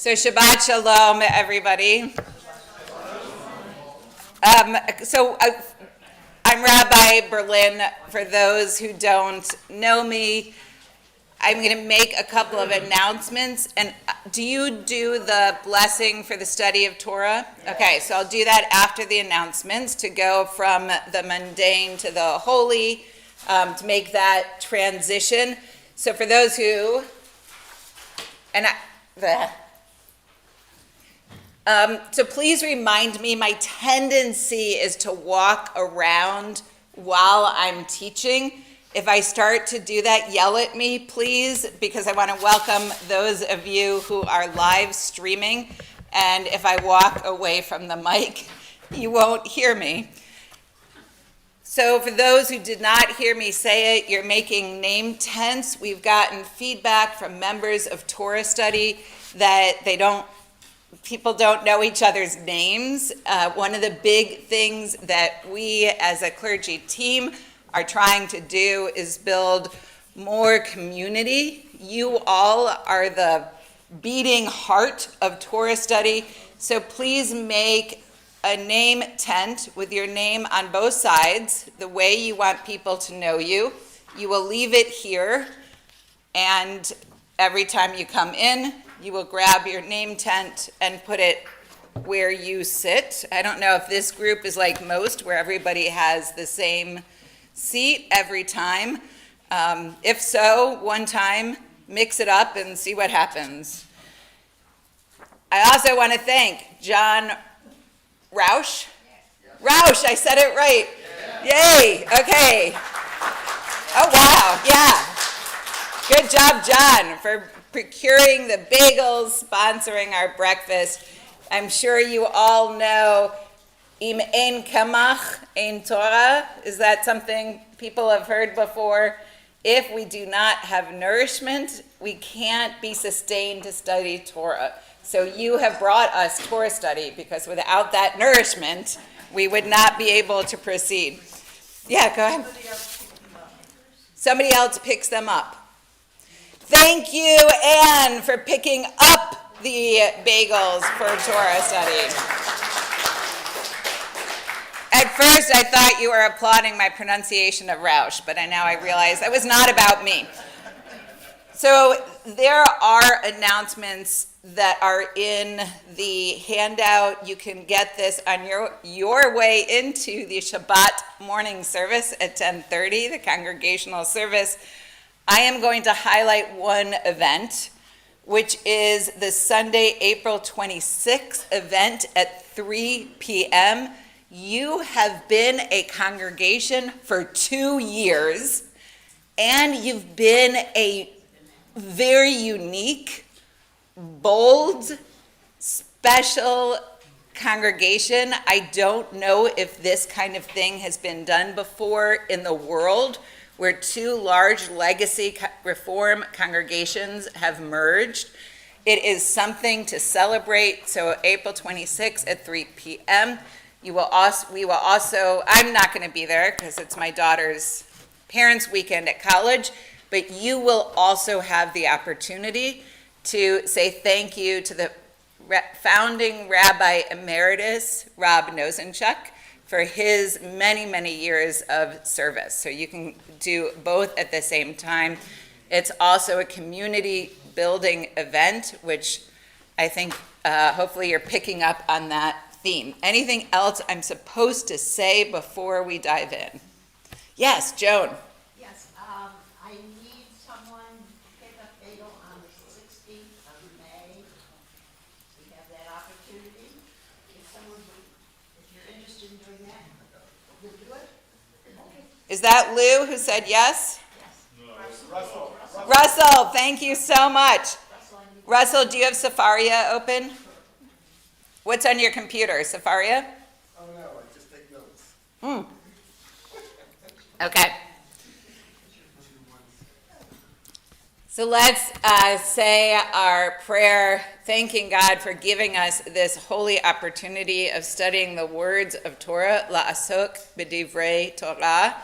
So Shabbat Shalom, everybody. I'm Rabbi Berlin. For those who don't know me, I'm going to make a couple of announcements. And do you do the blessing for the study of Torah? Okay, so I'll do that after the announcements to go from the mundane to the holy, to make that transition. So for those who, so please remind me, my tendency is to walk around while I'm teaching. If I start to do that, yell at me, please, because I want to welcome those of you who are live streaming. And if I walk away from the mic, you won't hear me. So for those who did not hear me say it, you're making name tense. We've gotten feedback from members of Torah study that people don't know each other's names. One of the big things that we as a clergy team are trying to do is build more community. You all are the beating heart of Torah study, so please make a name tent with your name on both sides, the way you want people to know you. You will leave it here, and every time you come in, you will grab your name tent and put it where you sit. I don't know if this group is like most, where everybody has the same seat every time. If so, one time, mix it up and see what happens. I also want to thank John Roush. Roush, I said it right. Yay, okay. Oh, wow, yeah. Good job, John, for procuring the bagels, sponsoring our breakfast. I'm sure you all know Im ein kamach, ein Torah. Is that something people have heard before? If we do not have nourishment, we can't be sustained to study Torah. So you have brought us Torah study, because without that nourishment, we would not be able to proceed. Yeah, go ahead. Somebody else picks them up. Thank you, Anne, for picking up the bagels for Torah study. At first, I thought you were applauding my pronunciation of Roush, but now I realize that was not about me. So there are announcements that are in the handout. You can get this on your way into the Shabbat morning service at 10:30, the congregational service. I am going to highlight one event, which is the Sunday, April 26th event at 3 p.m. You have been a congregation for 2 years, and you've been a very unique, bold, special congregation. I don't know if this kind of thing has been done before in the world, where two large legacy reform congregations have merged. It is something to celebrate. So April 26th at 3 p.m. We will also, I'm not going to be there because it's my daughter's parents' weekend at college, but you will also have the opportunity to say thank you to the founding Rabbi Emeritus, Rob Nosenchuk, for his many, many years of service. So you can do both at the same time. It's also a community building event, which I think hopefully you're picking up on that theme. Anything else I'm supposed to say before we dive in? Yes, Joan. Yes, I need someone to pick up bagel on the 16th of May. We have that opportunity. If you're interested in doing that, you'll do it? Okay. Is that Lou who said yes? Yes. Russell. Russell, thank you so much. Russell, do you have Safaria open? What's on your computer, Safaria? Oh no, I just take notes. Okay. So let's say our prayer, thanking God for giving us this holy opportunity of studying the words of Torah, la'asok b'divrei Torah,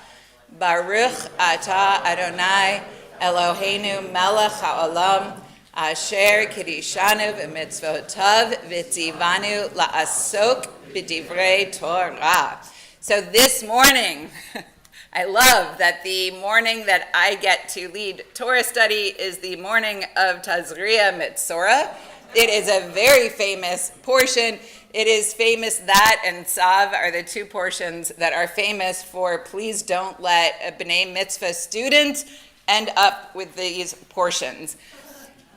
Baruch atah Adonai Eloheinu melech ha'olam, Asher Kidishanu v'mitzvotav v'tzivanu la'asok b'divrei Torah. So this morning, I love that the morning that I get to lead Torah study is the morning of Tazria Mitzorah. It is a very famous portion. It is famous that and Sav are the two portions that are famous for please don't let a B'nai Mitzvah student end up with these portions.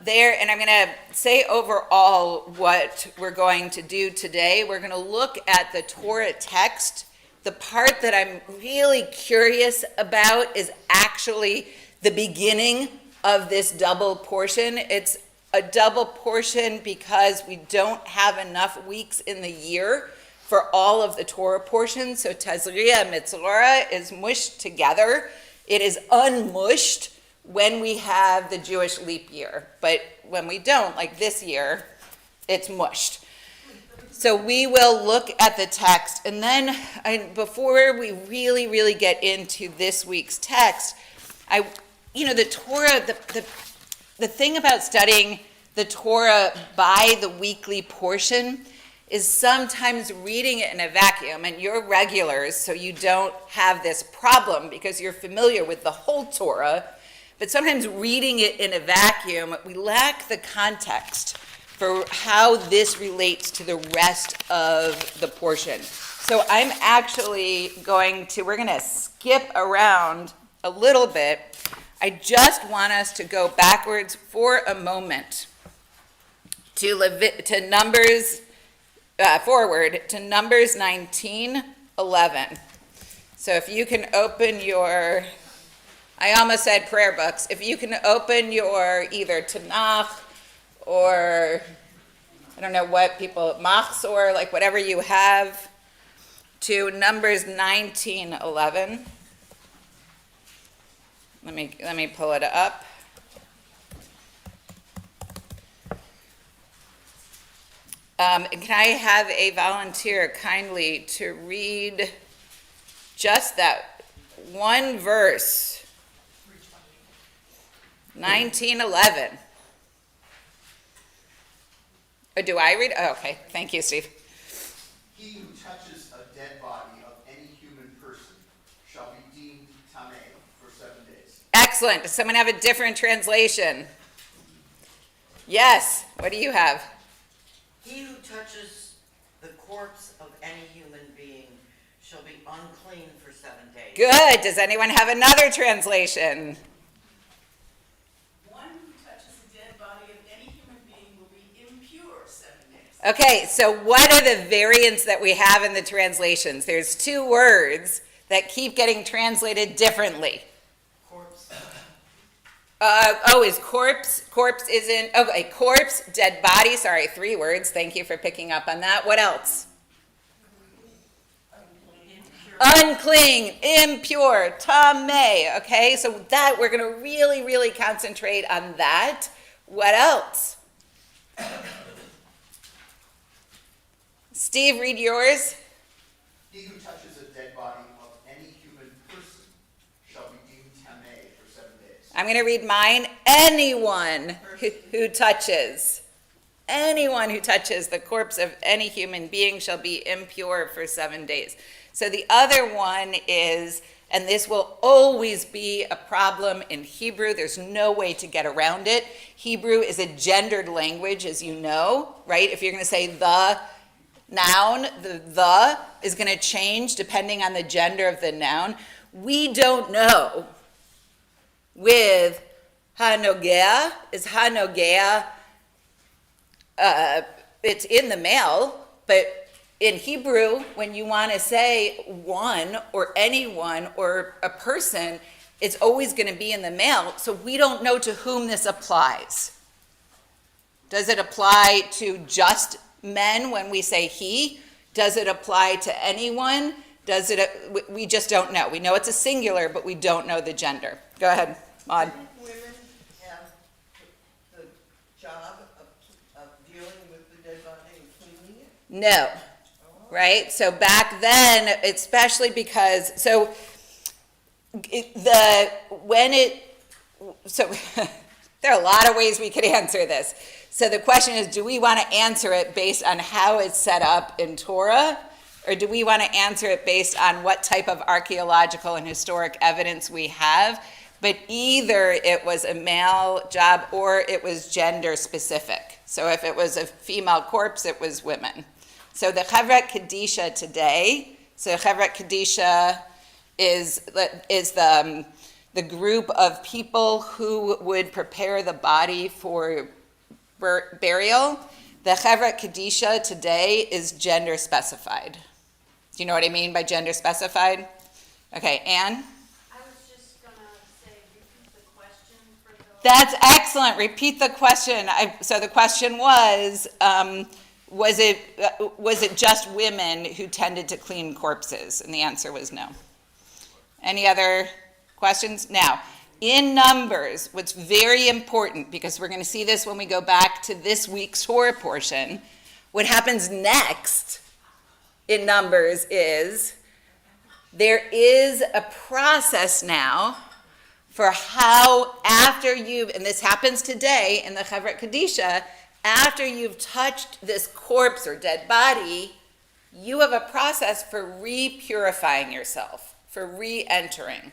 There, and I'm going to say overall what we're going to do today. We're going to look at the Torah text. The part that I'm really curious about is actually the beginning of this double portion. It's a double portion because we don't have enough weeks in the year for all of the Torah portions. So Tazria Mitzorah is mushed together. It is unmushed when we have the Jewish leap year. But when we don't, like this year, it's mushed. So we will look at the text. And then before we really get into this week's text, the Torah, the thing about studying the Torah by the weekly portion is sometimes reading it in a vacuum, and you're regulars, so you don't have this problem because you're familiar with the whole Torah, but sometimes reading it in a vacuum, we lack the context for how this relates to the rest of the portion. So I'm actually we're going to skip around a little bit. I just want us to go backwards for a moment to Numbers, forward to Numbers 19:11. So if you can open your, I almost said prayer books. If you can open your either Tanakh or, I don't know what people, Machzor, like whatever you have, to Numbers 19:11. Let me pull it up. Can I have a volunteer kindly to read just that one verse? 19:11. Or do I read? Oh, okay. Thank you, Steve. He who touches a dead body of any human person shall be deemed tameh for 7 days. Excellent. Does someone have a different translation? Yes. What do you have? He who touches the corpse of any human being shall be unclean for 7 days. Good. Does anyone have another translation? One who touches the dead body of any human being will be impure 7 days. Okay, so what are the variants that we have in the translations? There's two words that keep getting translated differently. Corpse. Is corpse? Corpse isn't, okay, corpse, dead body, sorry, 3 words. Thank you for picking up on that. What else? Unclean, impure, tameh. Okay, so that we're going to really concentrate on that. What else? Steve, read yours. He who touches a dead body of any human person shall be deemed tameh for 7 days. I'm going to read mine. Anyone who touches the corpse of any human being shall be impure for 7 days. So the other one is, and this will always be a problem in Hebrew, there's no way to get around it. Hebrew is a gendered language, as you know, right? If you're going to say the noun, the is going to change depending on the gender of the noun. We don't know with hanogea, is hanogea, it's in the male, but in Hebrew, when you want to say one or anyone or a person, it's always going to be in the male, so we don't know to whom this applies. Does it apply to just men when we say he? Does it apply to anyone? We just don't know. We know it's a singular, but we don't know the gender. Go ahead, Maud. Didn't women have the job of dealing with the dead body and cleaning it? No. Right? So back then, especially because, There are a lot of ways we could answer this. So the question is, do we want to answer it based on how it's set up in Torah, or do we want to answer it based on what type of archaeological and historic evidence we have? But either it was a male job or it was gender specific. So if it was a female corpse, it was women. So the Chevret Kadisha today, so Chevret Kadisha is the group of people who would prepare the body for burial. The Chevret Kadisha today is gender specified. Do you know what I mean by gender specified? Okay, Anne? I was just gonna say, repeat the question for those. That's excellent. Repeat the question. So the question was it just women who tended to clean corpses? And the answer was no. Any other questions? Now, in Numbers, what's very important, because we're going to see this when we go back to this week's Torah portion, what happens next in Numbers is there is a process now for how after you've, and this happens today in the Chevret Kadisha, after you've touched this corpse or dead body, you have a process for re-purifying yourself, for re-entering.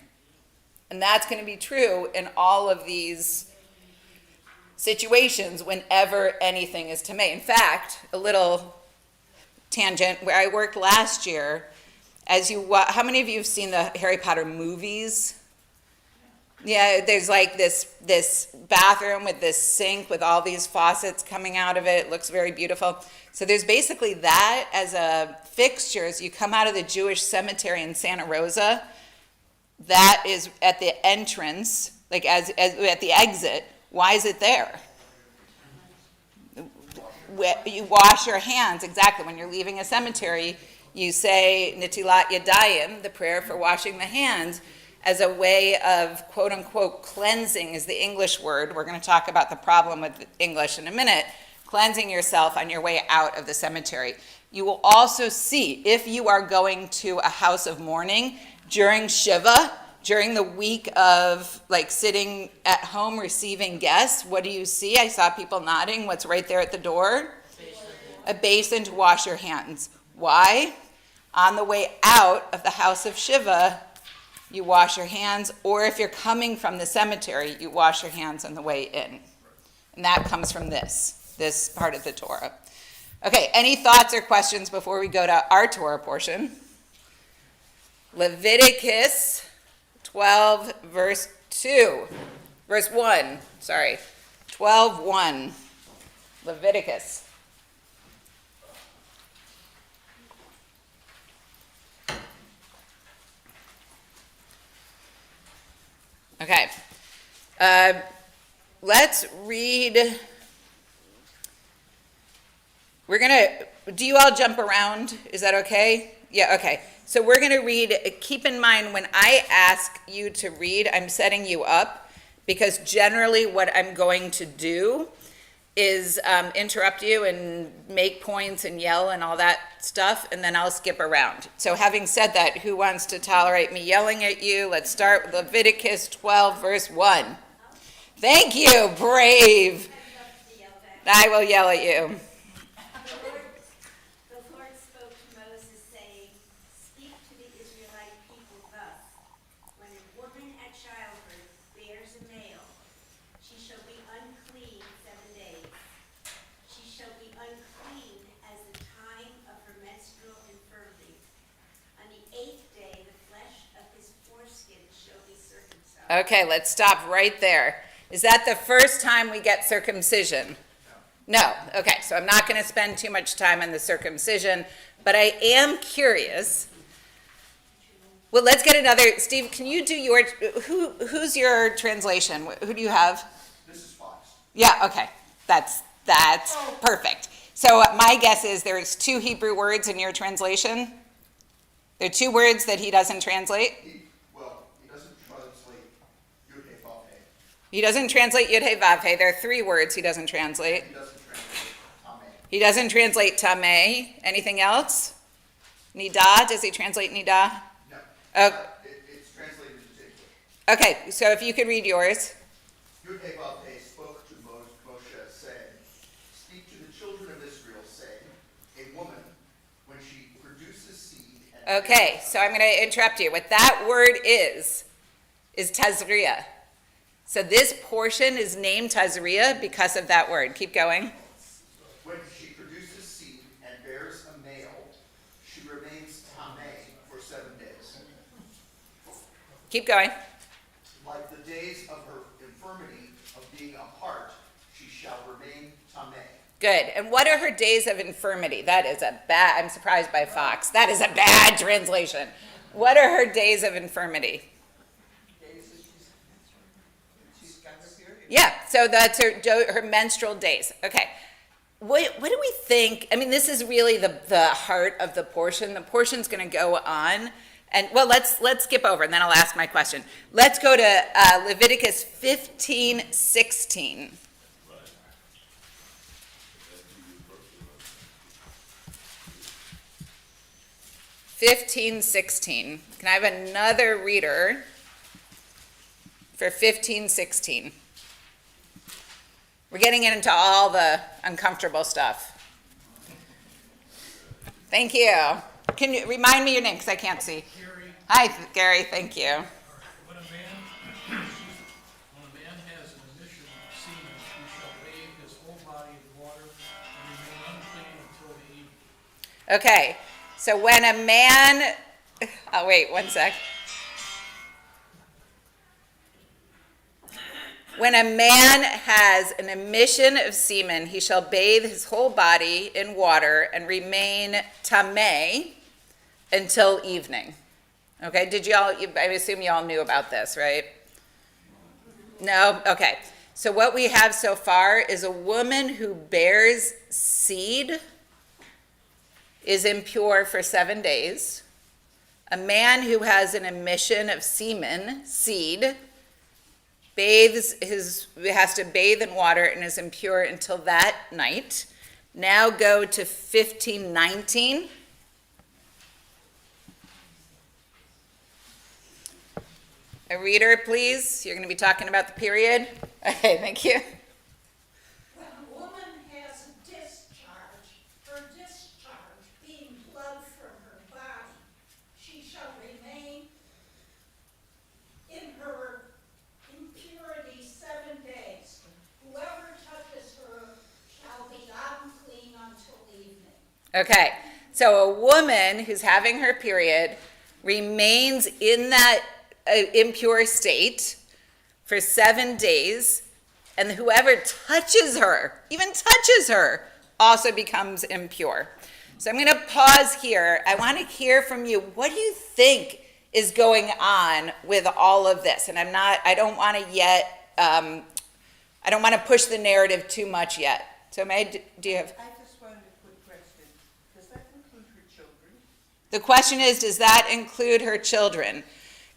And that's going to be true in all of these situations whenever anything is tamei. In fact, a little tangent, where I worked last year, how many of you have seen the Harry Potter movies? Yeah, there's like this bathroom with this sink with all these faucets coming out of it. It looks very beautiful. So there's basically that as a fixture as you come out of the Jewish cemetery in Santa Rosa. That is at the entrance, like as at the exit. Why is it there? You wash your hands, exactly. When you're leaving a cemetery, you say Netilat Yadayim, the prayer for washing the hands, as a way of quote unquote cleansing is the English word. We're going to talk about the problem with English in a minute. Cleansing yourself on your way out of the cemetery. You will also see, if you are going to a house of mourning during Shiva, during the week of like sitting at home receiving guests, what do you see? I saw people nodding. What's right there at the door? A basin to wash your hands. Why? On the way out of the house of Shiva, you wash your hands, or if you're coming from the cemetery, you wash your hands on the way in. And that comes from this part of the Torah. Okay, any thoughts or questions before we go to our Torah portion? Leviticus 12, verse 1, 12:1. Leviticus. Okay, let's read. Do you all jump around? Is that okay? Yeah, okay. So we're going to read, keep in mind when I ask you to read, I'm setting you up, because generally what I'm going to do is interrupt you and make points and yell and all that stuff, and then I'll skip around. So having said that, who wants to tolerate me yelling at you? Let's start with Leviticus 12, verse 1. Thank you, brave. I will yell at you. The Lord spoke to Moses, saying, "Speak to the Israelite people thus: When a woman at childbirth bears a male, she shall be unclean 7 days. She shall be unclean as the time of her menstrual infirmity. On the 8th day, the flesh of his foreskin shall be circumcised." Okay, let's stop right there. Is that the first time we get circumcision? No. Okay, so I'm not going to spend too much time on the circumcision, but I am curious. Well, let's get another. Steve, can you do your, who's your translation? Who do you have? This is Fox. Yeah, okay. That's perfect. So my guess is there's 2 Hebrew words in your translation. There are 2 words that he doesn't translate. He doesn't translate Yud-Heh Vav-Heh. He doesn't translate Yud-Heh Vav-Heh. There are 3 words he doesn't translate. He doesn't translate Tameh. He doesn't translate Tameh. Anything else? Nida, does he translate Nida? No. Oh. It's translated as Jacob. Okay, so if you could read yours. Yud-Heh Vav-Heh, Okay, so I'm going to interrupt you. What that word is tazria. So this portion is named tazria because of that word. Keep going. When she produces seed and bears a male, she remains tameh for 7 days. Keep going. Like the days of her infirmity of being apart, she shall remain tameh. Good. And what are her days of infirmity? That is a bad, I'm surprised by Fox. That is a bad translation. What are her days of infirmity? She's got her period. Yeah, so that's her menstrual days. Okay. What do we think? I mean, this is really the heart of the portion. The portion's going to go on. And, well, let's skip over, and then I'll ask my question. Let's go to Leviticus 15:16. (15:16). Can I have another reader for 15:16? We're getting into all the uncomfortable stuff. Thank you. Can you remind me your name, because I can't see? Gary, Hi, Gary, thank you. when a man has an emission of semen, he shall bathe his whole body in water and remain unclean until the evening. Okay, so when a man, oh, wait, one sec. When a man has an emission of semen, he shall bathe his whole body in water and remain tameh until evening. Okay, I assume you all knew about this, right? No? Okay. So what we have so far is a woman who bears seed is impure for 7 days. A man who has an emission of semen, seed, has to bathe in water and is impure until that night. Now go to 15:19. A reader, please. You're going to be talking about the period. Okay, thank you. When a woman has a discharge, her discharge being blood from her body, she shall remain in her impurity 7 days. Whoever touches her shall be unclean until evening. Okay, so a woman who's having her period remains in that impure state for 7 days, and whoever touches her, even touches her, also becomes impure. So I'm going to pause here. I want to hear from you. What do you think is going on with all of this? And I don't want to push the narrative too much yet. So do you have? I just wanted a quick question. Does that include her children? The question is, does that include her children?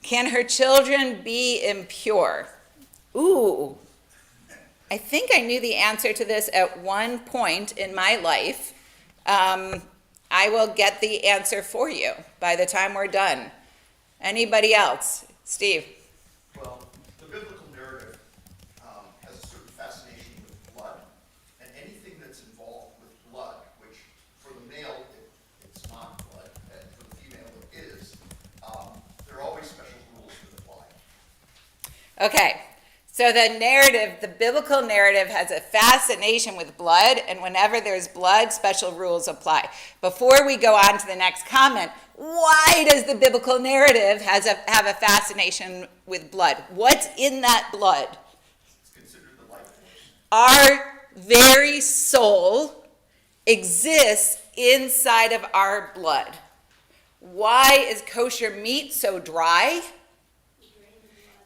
Can her children be impure? Ooh, I think I knew the answer to this at one point in my life. I will get the answer for you by the time we're done. Anybody else? Steve? Well, the biblical narrative has a certain fascination with blood, and anything that's involved with blood, which for the male it's not blood, and for the female it is, there are always special rules that apply. Okay, so the biblical narrative has a fascination with blood, and whenever there's blood, special rules apply. Before we go on to the next comment, why does the biblical narrative have a fascination with blood? What's in that blood? It's considered the life force. Our very soul exists inside of our blood. Why is kosher meat so dry?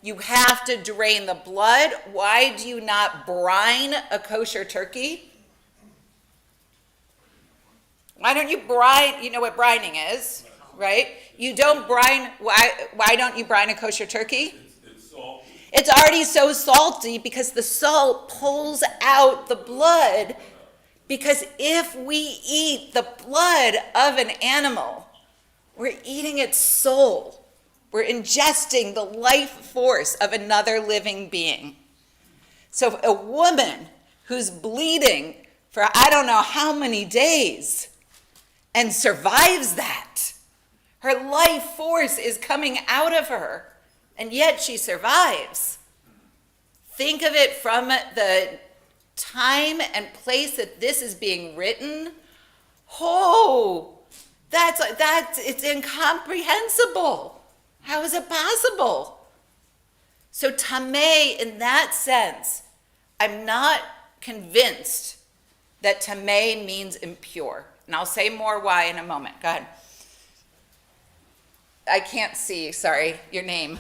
You have to drain the blood. Why do you not brine a kosher turkey? Why don't you brine? You know what brining is, right? You don't brine. Why don't you brine a kosher turkey? It's salty. It's already so salty because the salt pulls out the blood. Because if we eat the blood of an animal, we're eating its soul. We're ingesting the life force of another living being. So a woman who's bleeding for I don't know how many days and survives that, Her life force is coming out of her, and yet she survives. Think of it from the time and place that this is being written. Oh, it's incomprehensible. How is it possible? So tameh, in that sense, I'm not convinced that tameh means impure. And I'll say more why in a moment. Go ahead. I can't see, sorry, your name.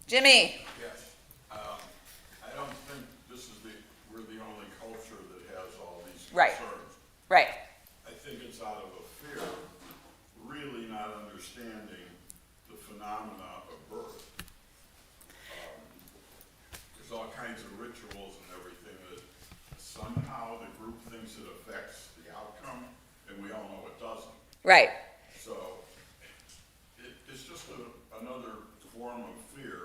Jimmy. Yes. I don't think we're the only culture that has all these Right. concerns. Right. I think it's out of a fear, really not understanding the phenomena of birth. There's all kinds of rituals and everything that somehow the group thinks it affects the outcome, and we all know it doesn't. Right. So it's just another form of fear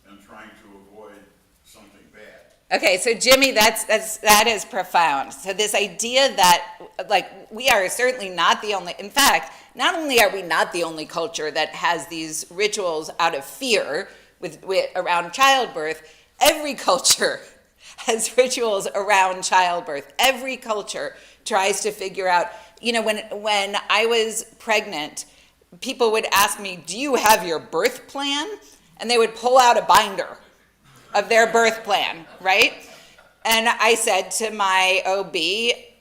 and trying to avoid something bad. Okay, so Jimmy, that is profound. So this idea that, like, we are certainly not the only, in fact, not only are we not the only culture that has these rituals out of fear with around childbirth, every culture has rituals around childbirth. Every culture tries to figure out, when I was pregnant, people would ask me, do you have your birth plan? And they would pull out a binder of their birth plan, right? And I said to my OB,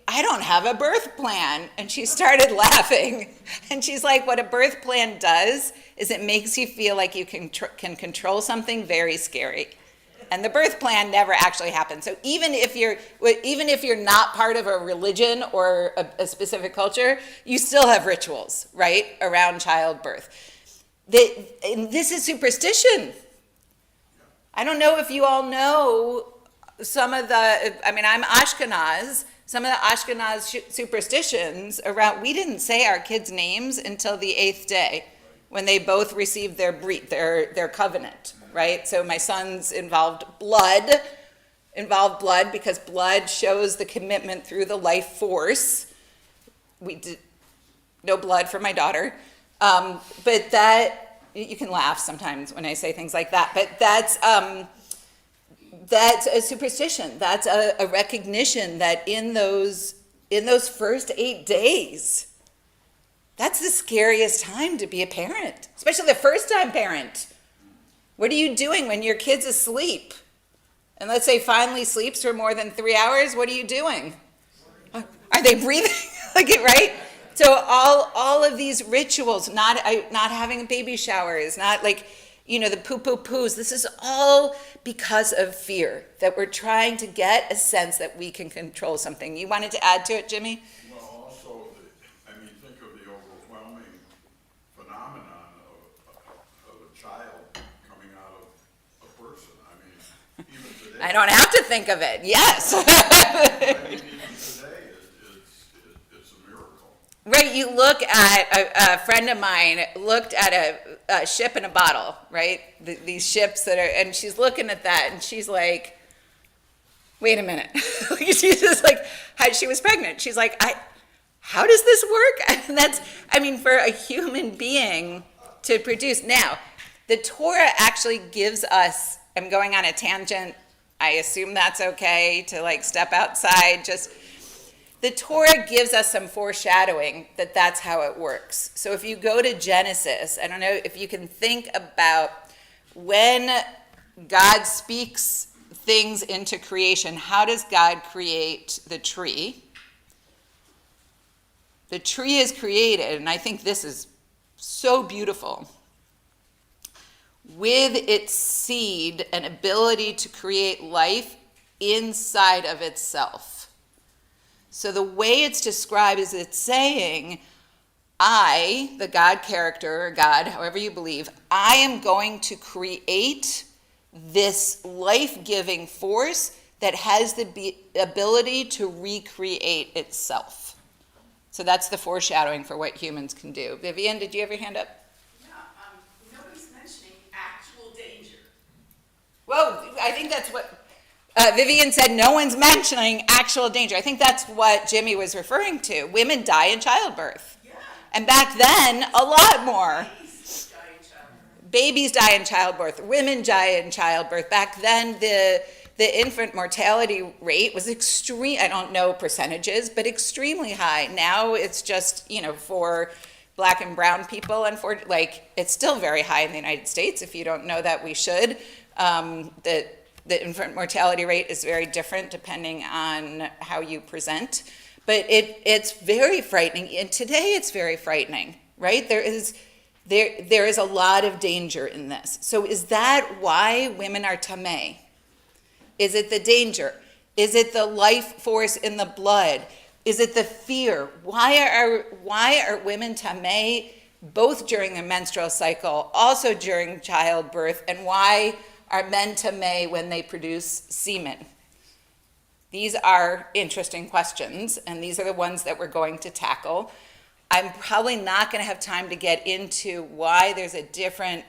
I don't have a birth plan. And she started laughing. And she's like, what a birth plan does is it makes you feel like you can control something very scary. And the birth plan never actually happens. So even if you're not part of a religion or a specific culture, you still have rituals, right, around childbirth. And this is superstition. I don't know if you all know some of I'm Ashkenaz. Some of the Ashkenaz superstitions around, we didn't say our kids' names until the 8th day when they both received their brit, their covenant, right? So my sons involved blood because blood shows the commitment through the life force. We did no blood for my daughter. But that, you can laugh sometimes when I say things like that, but that's a superstition. That's a recognition that in those first 8 days, that's the scariest time to be a parent, especially the first-time parent. What are you doing when your kid's asleep? And let's say finally sleeps for more than 3 hours, what are you doing? Are they breathing? Right? So all of these rituals, not having baby showers, not the poo-poo-poos, this is all because of fear, that we're trying to get a sense that we can control something. You wanted to add to it, Jimmy? Well, also, think of the overwhelming phenomenon of a child coming out of a person. Even today. I don't have to think of it, yes. Even today, it's a miracle. Right, you look at, a friend of mine looked at a ship in a bottle, right? These ships that are, and she's looking at that and she's like, wait a minute. She's just like, she was pregnant. She's like, how does this work? And that's, for a human being to produce. Now, the Torah actually gives us, I'm going on a tangent. I assume that's okay to step outside, the Torah gives us some foreshadowing that that's how it works. So if you go to Genesis, I don't know if you can think about when God speaks things into creation, how does God create the tree? The tree is created, and I think this is so beautiful, with its seed and ability to create life inside of itself. So the way it's described is it's saying, I, the God character, or God, however you believe, I am going to create this life-giving force that has the ability to recreate itself. So that's the foreshadowing for what humans can do. Vivian, did you have your hand up? Yeah, nobody's mentioning actual danger. Well, I think that's what Vivian said, no one's mentioning actual danger. I think that's what Jimmy was referring to. Women die in childbirth. Yeah. And back then, a lot more. Babies die in childbirth. Babies die in childbirth. Women die in childbirth. Back then, the infant mortality rate was extreme. I don't know percentages, but extremely high. Now it's just, for Black and brown people, and it's still very high in the United States. If you don't know that, we should. The infant mortality rate is very different depending on how you present. But it's very frightening, and today it's very frightening, right? There is a lot of danger in this. So is that why women are tameh? Is it the danger? Is it the life force in the blood? Is it the fear? Why are women tameh both during the menstrual cycle, also during childbirth, and why are men tameh when they produce semen? These are interesting questions, and these are the ones that we're going to tackle. I'm probably not going to have time to get into why there's a different,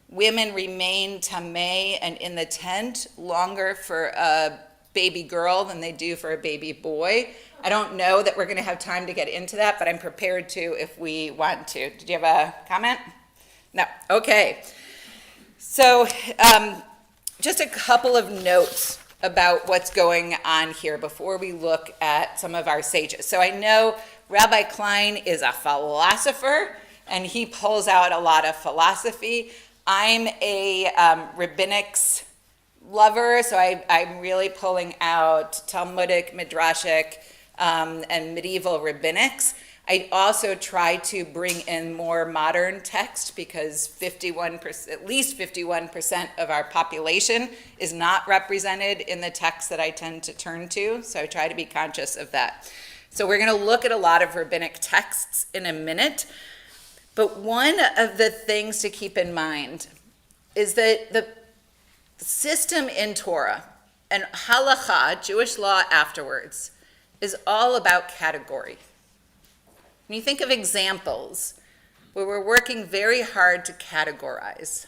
women remain tameh and in the tent longer for a baby girl than they do for a baby boy. I don't know that we're going to have time to get into that, but I'm prepared to if we want to. Did you have a comment? No. Okay. So just a couple of notes about what's going on here before we look at some of our sages. So I know Rabbi Klein is a philosopher, and he pulls out a lot of philosophy. I'm a rabbinics lover, so I'm really pulling out Talmudic, Midrashic, and medieval rabbinics. I also try to bring in more modern text because 51%, at least 51% of our population is not represented in the text that I tend to turn to, so I try to be conscious of that. So we're going to look at a lot of rabbinic texts in a minute, but one of the things to keep in mind is that the system in Torah and halakha, Jewish law afterwards, is all about category. When you think of examples where we're working very hard to categorize.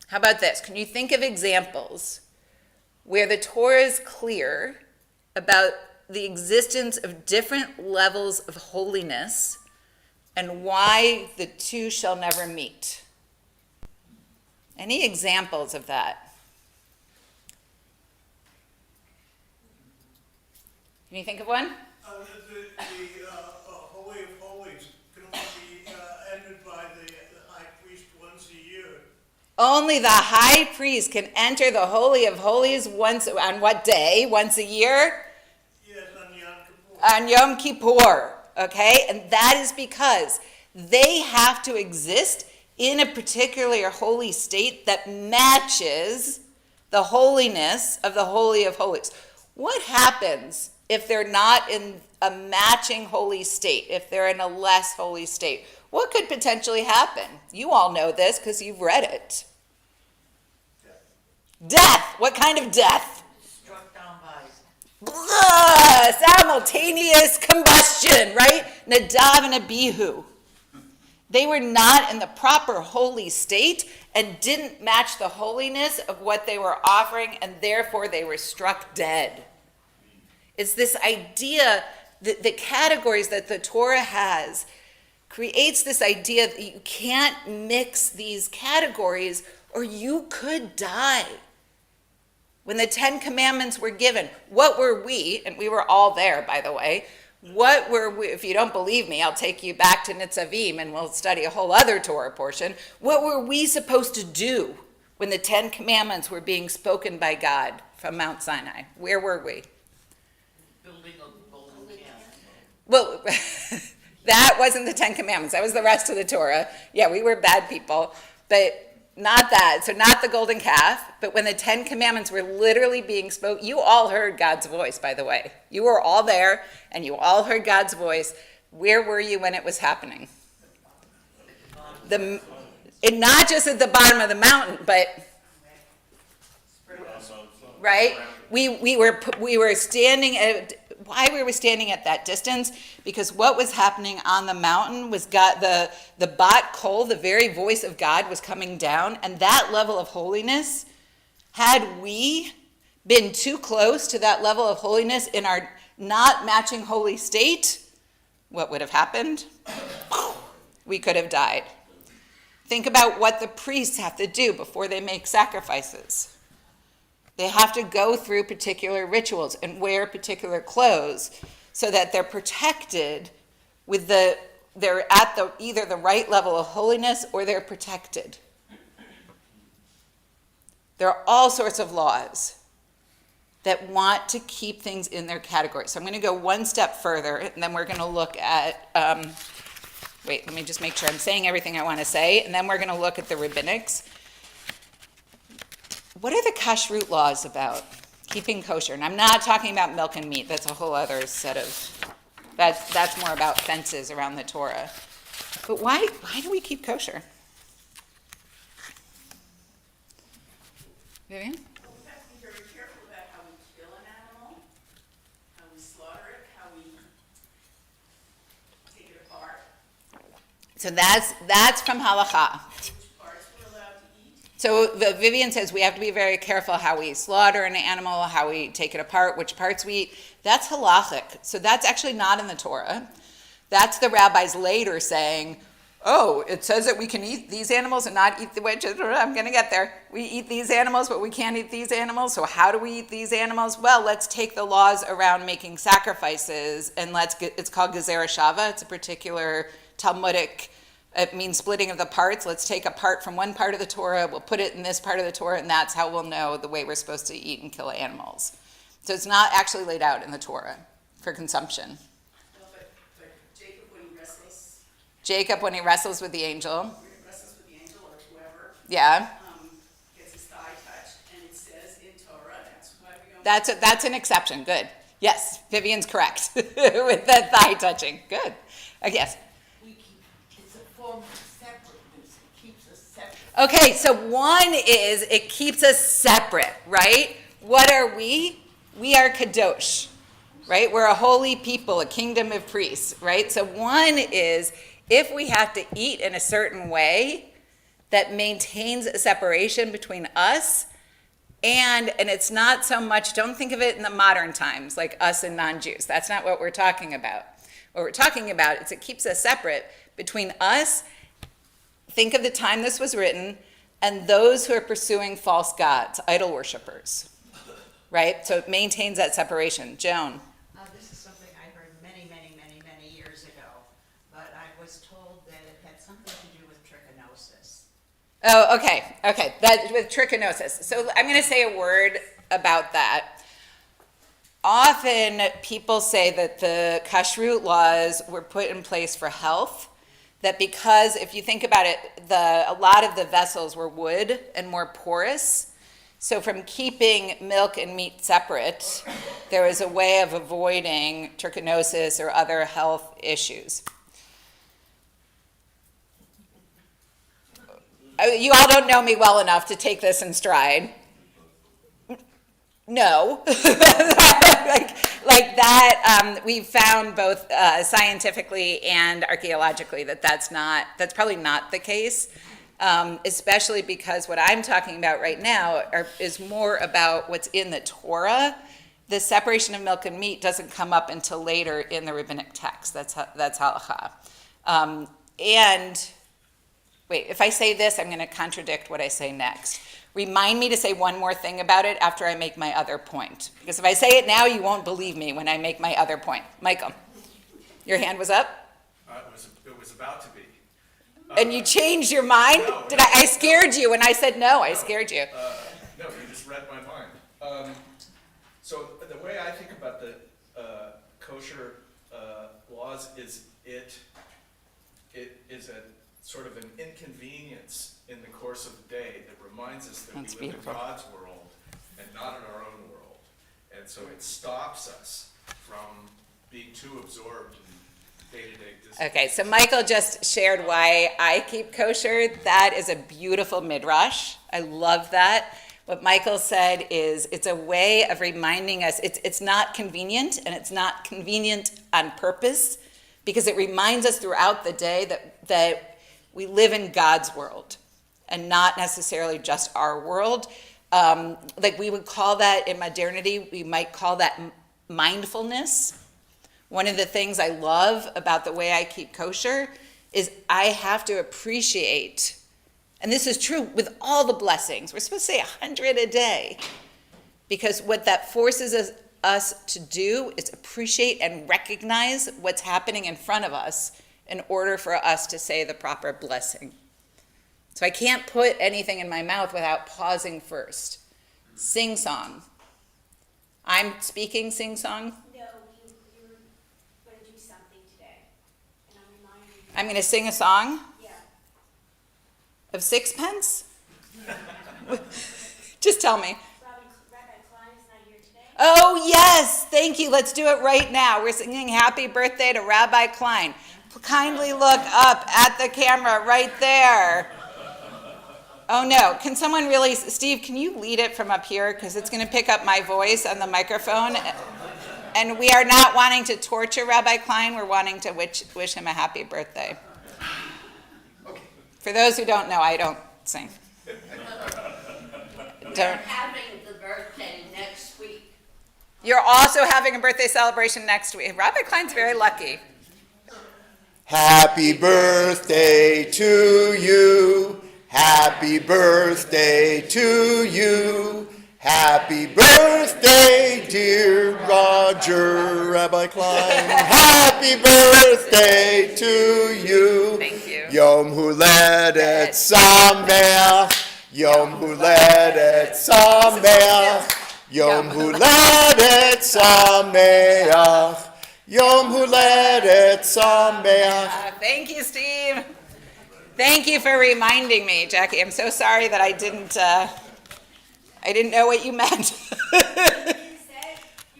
How about this? Can you think of examples where the Torah is clear about the existence of different levels of holiness and why the two shall never meet? Any examples of that? Can you think of one? The Holy of Holies can only be entered by the high priest once a year. Only the high priest can enter the Holy of Holies once, on what day? Once a year? Yes, on Yom Kippur. On Yom Kippur, okay? And that is because they have to exist in a particular holy state that matches the holiness of the Holy of Holies. What happens if they're not in a matching holy state, if they're in a less holy state? What could potentially happen? You all know this because you've read it. Death. What kind of death? Struck down by. Simultaneous combustion, right? Nadav and Abihu. They were not in the proper holy state and didn't match the holiness of what they were offering, and therefore they were struck dead. It's this idea that the categories that the Torah has creates this idea that you can't mix these categories or you could die. When the 10 Commandments were given, what were we, and we were all there, by the way, what were we, if you don't believe me, I'll take you back to Nitzavim and we'll study a whole other Torah portion. What were we supposed to do when the 10 Commandments were being spoken by God from Mount Sinai? Where were we? Building a golden calf. Well, that wasn't the 10 Commandments. That was the rest of the Torah. Yeah, we were bad people, but not that. So not the golden calf, but when the 10 Commandments were literally being spoken, you all heard God's voice, by the way. You were all there, and you all heard God's voice. Where were you when it was happening? And not just at the bottom of the mountain, but right? We were standing at. Why were we standing at that distance? Because what was happening on the mountain was God, the bat kol, the very voice of God was coming down, and that level of holiness, had we been too close to that level of holiness in our not matching holy state, what would have happened? We could have died. Think about what the priests have to do before they make sacrifices. They have to go through particular rituals and wear particular clothes so that they're protected with they're at either the right level of holiness or they're protected. There are all sorts of laws that want to keep things in their category. So I'm going to go one step further, and then we're going to look at, wait, let me just make sure I'm saying everything I want to say, and then we're going to look at the rabbinics. What are the kashrut laws about? Keeping kosher. And I'm not talking about milk and meat. That's a whole other set of, that's more about fences around the Torah. But why do we keep kosher? Vivian? Well, we have to be very careful about how we kill an animal, how we slaughter it, how we take it apart, So that's from halakha. which parts we're allowed to eat. So Vivian says we have to be very careful how we slaughter an animal, how we take it apart, which parts we eat. That's halachic. So that's actually not in the Torah. That's the rabbis later saying, oh, it says that we can eat these animals and not eat the wedges. I'm going to get there. We eat these animals, but we can't eat these animals. So how do we eat these animals? Well, let's take the laws around making sacrifices, and it's called Gezerah Shava. It's a particular Talmudic, it means splitting of the parts. Let's take a part from one part of the Torah, we'll put it in this part of the Torah, and that's how we'll know the way we're supposed to eat and kill animals. So it's not actually laid out in the Torah for consumption. Well, but Jacob, Jacob, when he wrestles with the angel, when he wrestles with the angel or whoever, yeah, gets his thigh touched, and it says in Torah, that's why we don't. that's an exception. Good. Yes, Vivian's correct with the thigh touching. Good. Yes. It's a form of separateness, it keeps us separate. Okay, so one is it keeps us separate, right? What are we? We are kadosh, right? We're a holy people, a kingdom of priests, right? So one is if we have to eat in a certain way that maintains a separation between us and it's not so much, don't think of it in the modern times, like us and non-Jews. That's not what we're talking about. What we're talking about is it keeps us separate between us, think of the time this was written, and those who are pursuing false gods, idol worshipers, right? So it maintains that separation. Joan? This is something I heard many years ago, but I was told that it had something to do with trichinosis. Oh, okay. That with trichinosis. So I'm going to say a word about that. Often people say that the kashrut laws were put in place for health, that because if you think about it, a lot of the vessels were wood and more porous. So from keeping milk and meat separate, there was a way of avoiding trichinosis or other health issues. You all don't know me well enough to take this in stride. No. like that, we've found both scientifically and archaeologically that's probably not the case, especially because what I'm talking about right now is more about what's in the Torah. The separation of milk and meat doesn't come up until later in the rabbinic text. That's halakha. And wait, if I say this, I'm going to contradict what I say next. Remind me to say one more thing about it after I make my other point. Because if I say it now, you won't believe me when I make my other point. Michael, your hand was up? It was about to be. And you changed your mind? No, I scared you when I said no, I scared you. No, you just read my mind. So the way I think about the kosher laws is it is a sort of an inconvenience in the course of the day that reminds us that That's we live beautiful. in God's world and not in our own world. And so it stops us from being too absorbed in day-to-day existence. Okay, so Michael just shared why I keep kosher. That is a beautiful midrash. I love that. What Michael said is it's a way of reminding us, it's not convenient, and it's not convenient on purpose, because it reminds us throughout the day that we live in God's world and not necessarily just our world. Like we would call that in modernity, we might call that mindfulness, One of the things I love about the way I keep kosher is I have to appreciate, and this is true with all the blessings. We're supposed to say 100 a day, because what that forces us to do is appreciate and recognize what's happening in front of us in order for us to say the proper blessing. So I can't put anything in my mouth without pausing first. Sing song. I'm speaking sing song. No, you're going to do something today, and I'm reminding you. I'm going to sing a song Yeah. of sixpence. Just tell me. Rabbi Klein is not here today. Oh, yes. Thank you. Let's do it right now. We're singing happy birthday to Rabbi Klein. Kindly look up at the camera right there. Oh, no. Can someone really, Steve, can you lead it from up here? Because it's going to pick up my voice on the microphone. And we are not wanting to torture Rabbi Klein. We're wanting to wish him a happy birthday. For those who don't know, I don't sing. We're having the birthday next week. You're also having a birthday celebration next week. Rabbi Klein's very lucky. Happy birthday to you. Happy birthday to you. Happy birthday, dear Roger Rabbi Klein. Happy birthday to you. Thank you. Yom Huledet Sameach. Yom Huledet Sameach. Yom Huledet Sameach. Yom Huledet Sameach. Thank you, Steve. Thank you for reminding me, Jackie. I'm so sorry that I didn't know what you meant.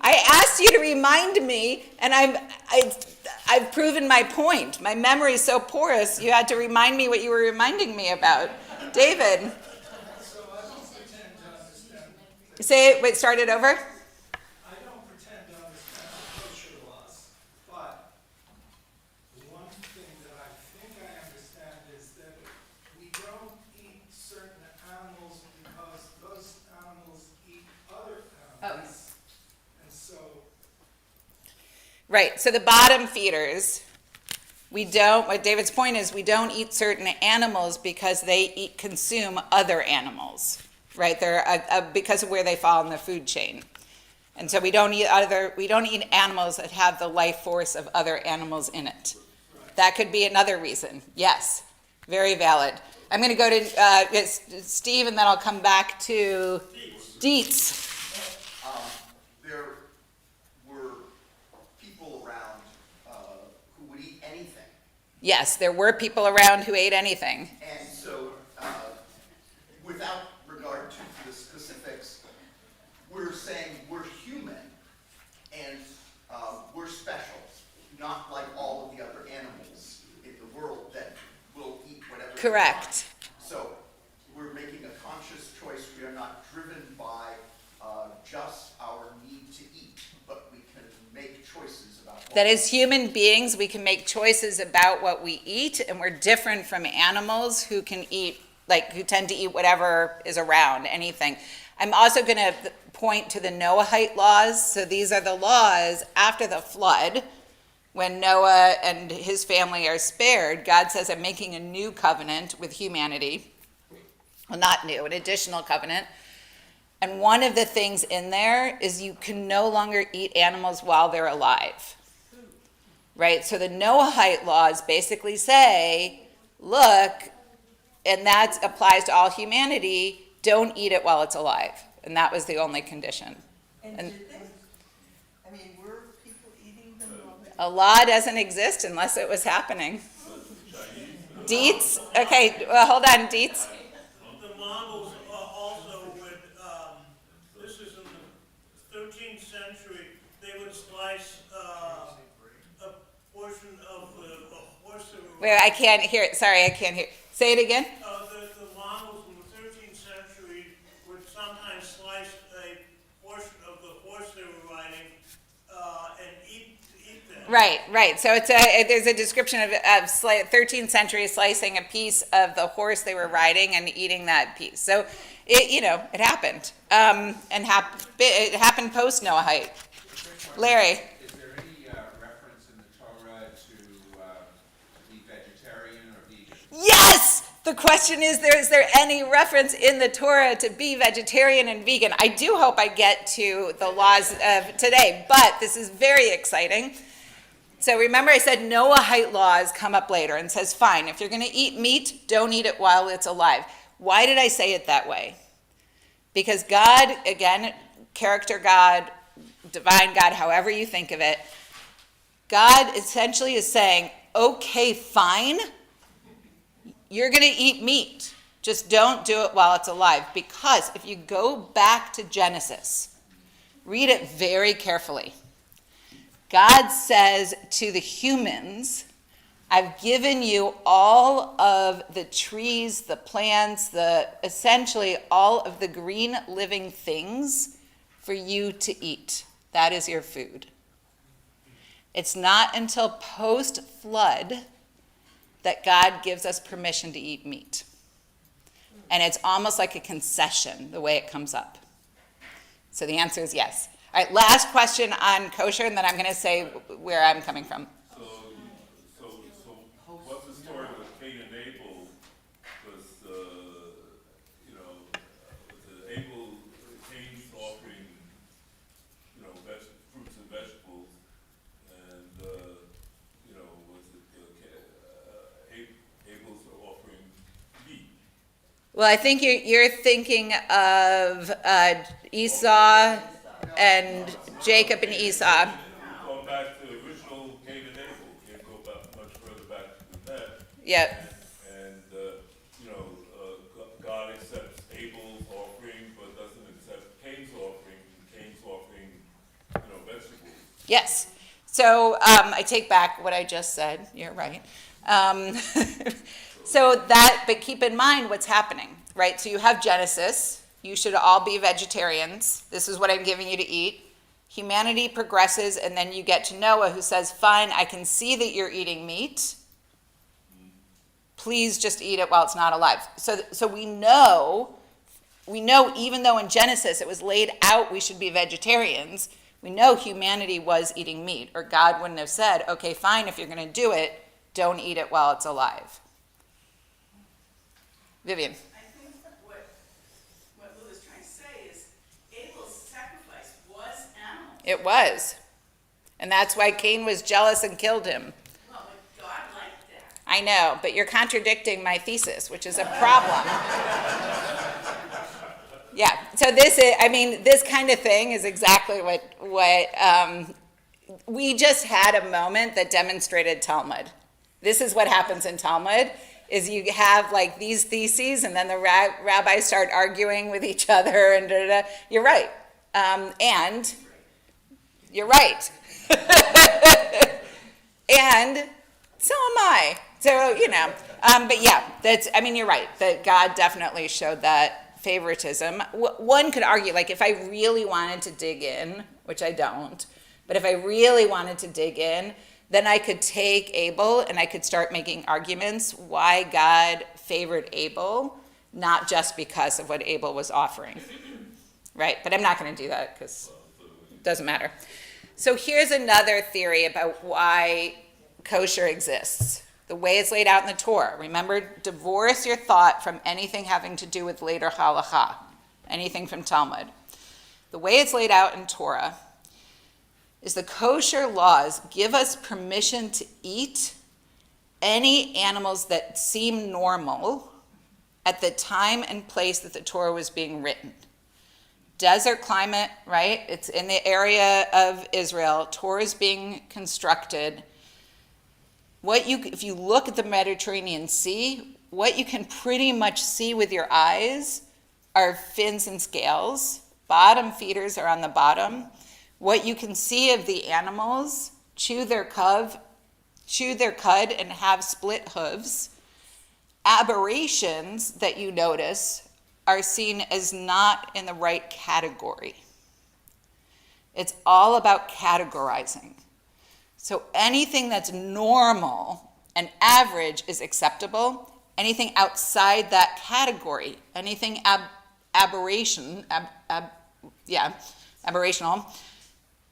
I asked you to remind me, and I've proven my point. My memory is so porous, you had to remind me what you were reminding me about. David. So I don't pretend to understand. Say it, wait, start it over. I don't pretend to understand the kosher laws, but one thing that I think I understand is that we don't eat certain animals because those animals eat other animals. And so, Right, so the bottom feeders, what David's point is, we don't eat certain animals because they consume other animals, right? They're because of where they fall in the food chain. And so we don't eat animals that have the life force of other animals in it. That could be another reason. Yes, very valid. I'm going to go to Steve, and then I'll come back to Dietz. There were people around who would eat anything. Yes, there were people around who ate anything. And so, without regard to the specifics, we're saying we're human and we're special, not like all of the other animals in the world that will eat whatever they Correct. want. So we're making a conscious choice. We are not driven by just our need to eat, but we can make choices about what That as human beings, we can make choices about what we eat, and we're different from animals who can eat, who tend to eat whatever is around, anything. I'm also going to point to the Noahite laws. So these are the laws after the flood, when Noah and his family are spared. God says, I'm making a new covenant with humanity. Well, not new, an additional covenant. And one of the things in there is you can no longer eat animals while they're alive. Right? So the Noahite laws basically say, look, and that applies to all humanity, don't eat it while it's alive. And that was the only condition. And did they? I mean, were people eating them while they? a law doesn't exist unless it was happening. Dietz? Okay, well, hold on, Dietz. the Mongols also would, this is in the 13th century, they would slice a portion of the horse that were. Wait, I can't hear it. Sorry, I can't hear. Say it again. The Mongols in the 13th century would sometimes slice a portion of the horse they were riding and eat them. Right. So there's a description of 13th century slicing a piece of the horse they were riding and eating that piece. So it happened, and it happened post Noahite. Larry. Is there any reference the question is there any reference in the Torah to be vegetarian and vegan? I do hope I get to the laws of today, but this is very exciting. So remember I said Noahide laws come up later and says, fine, if you're going to eat meat, don't eat it while it's alive. Why did I say it that way? Because God, again, character God, divine God, however you think of it, God essentially is saying, okay, fine, you're going to eat meat. Just don't do it while it's alive. Because if you go back to Genesis, read it very carefully. God says to the humans, I've given you all of the trees, the plants, essentially all of the green living things for you to eat. That is your food. It's not until post-flood that God gives us permission to eat meat. And it's almost like a concession, the way it comes up. So the answer is yes. All right, last question on kosher, and then I'm going to say where I'm coming from. So what's the story with Cain and Abel? Was, Abel, Cain's offering, fruits and vegetables, and, was it Abel's offering meat? Well, I think you're thinking of Esau and Jacob and Esau. Going back to the original Cain and Abel, can't go back much further back than that. Yep. And God accepts Abel's offering, but doesn't accept Cain's offering. Cain's offering, vegetables. Yes. So I take back what I just said. You're right. But keep in mind what's happening, right? So you have Genesis. You should all be vegetarians. This is what I'm giving you to eat. Humanity progresses, and then you get to Noah, who says, fine, I can see that you're eating meat. Please just eat it while it's not alive. So we know, even though in Genesis it was laid out we should be vegetarians, we know humanity was eating meat, or God wouldn't have said, okay, fine, if you're going to do it, don't eat it while it's alive. Vivian. I think that what Lou is trying to say is Abel's sacrifice was animal. It was. And that's why Cain was jealous and killed him. Well, but God liked that. I know, but you're contradicting my thesis, which is a problem. Yeah, so this kind of thing is exactly what we just had a moment that demonstrated Talmud. This is what happens in Talmud, is you have like these theses, and then the rabbis start arguing with each other, and You're right. And you're right. And so am I. So, but yeah, you're right. That God definitely showed that favoritism. One could argue, like, if I really wanted to dig in, which I don't, but if I really wanted to dig in, then I could take Abel and I could start making arguments why God favored Abel, not just because of what Abel was offering, right? But I'm not going to do that because it doesn't matter. So here's another theory about why kosher exists. The way it's laid out in the Torah. Remember, divorce your thought from anything having to do with later halacha, anything from Talmud. The way it's laid out in Torah is the kosher laws give us permission to eat any animals that seem normal at the time and place that the Torah was being written. Desert climate, right? It's in the area of Israel. Torah is being constructed. If you look at the Mediterranean Sea, what you can pretty much see with your eyes are fins and scales. Bottom feeders are on the bottom. What you can see of the animals chew their cud and have split hooves. Aberrations that you notice are seen as not in the right category. It's all about categorizing. So anything that's normal and average is acceptable. Anything outside that category, anything aberrational,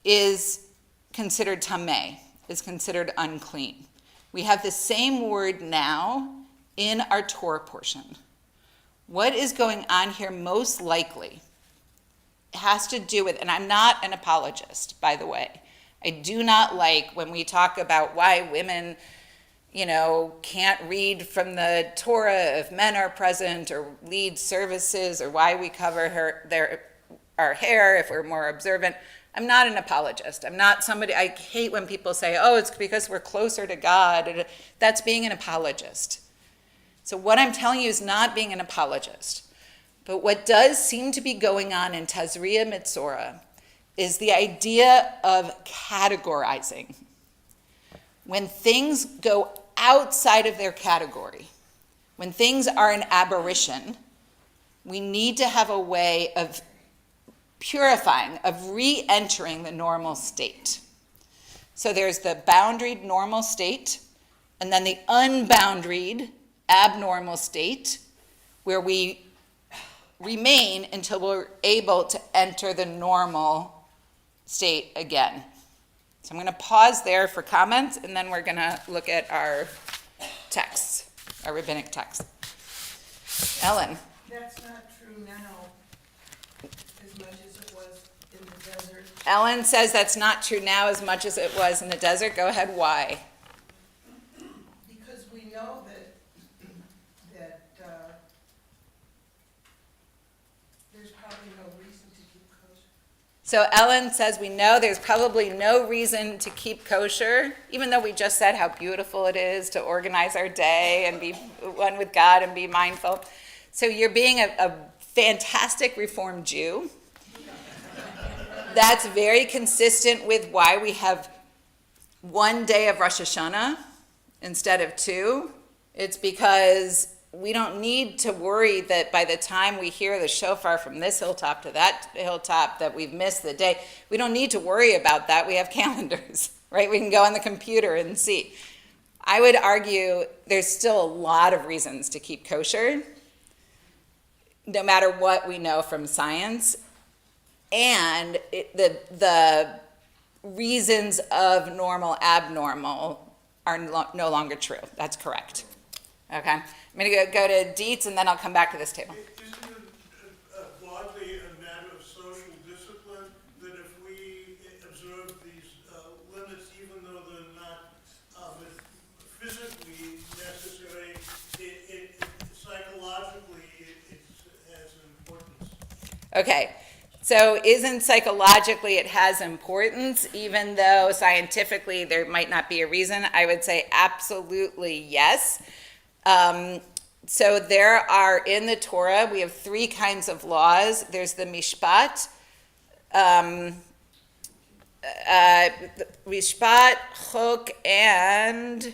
is considered tameh, is considered unclean. We have the same word now in our Torah portion, what is going on here most likely has to do with, and I'm not an apologist, by the way. I do not like when we talk about why women, can't read from the Torah if men are present, or lead services, or why we cover our hair if we're more observant. I'm not an apologist. I'm not somebody, I hate when people say, oh, it's because we're closer to God. That's being an apologist. So what I'm telling you is not being an apologist. But what does seem to be going on in Tazria Mitzorah is the idea of categorizing. When things go outside of their category, when things are an aberration, we need to have a way of purifying, of re-entering the normal state. So there's the boundaried normal state, and then the unboundaried abnormal state, where we remain until we're able to enter the normal state again. So I'm going to pause there for comments, and then we're going to look at our texts, our rabbinic texts. Ellen. That's not true now, as much as it was in the desert. Ellen says that's not true now as much as it was in the desert. Go ahead, why? Because we know that there's probably no reason to keep kosher. So Ellen says we know there's probably no reason to keep kosher, even though we just said how beautiful it is to organize our day and be one with God and be mindful. So you're being a fantastic Reformed Jew. That's very consistent with why we have one day of Rosh Hashanah instead of two. It's because we don't need to worry that by the time we hear the shofar from this hilltop to that hilltop that we've missed the day. We don't need to worry about that. We have calendars, right? We can go on the computer and see. I would argue there's still a lot of reasons to keep kosher, no matter what we know from science. And the reasons of normal, abnormal are no longer true. That's correct. Okay? I'm going to go to Dietz, and then I'll come back to this table. Isn't it broadly a matter of social discipline that if we observe these limits, even though they're not physically necessary, psychologically it has an importance? Okay. So isn't psychologically it has importance, even though scientifically there might not be a reason? I would say absolutely yes. So there are, in the Torah, we have three kinds of laws. There's the mishpat, chok, and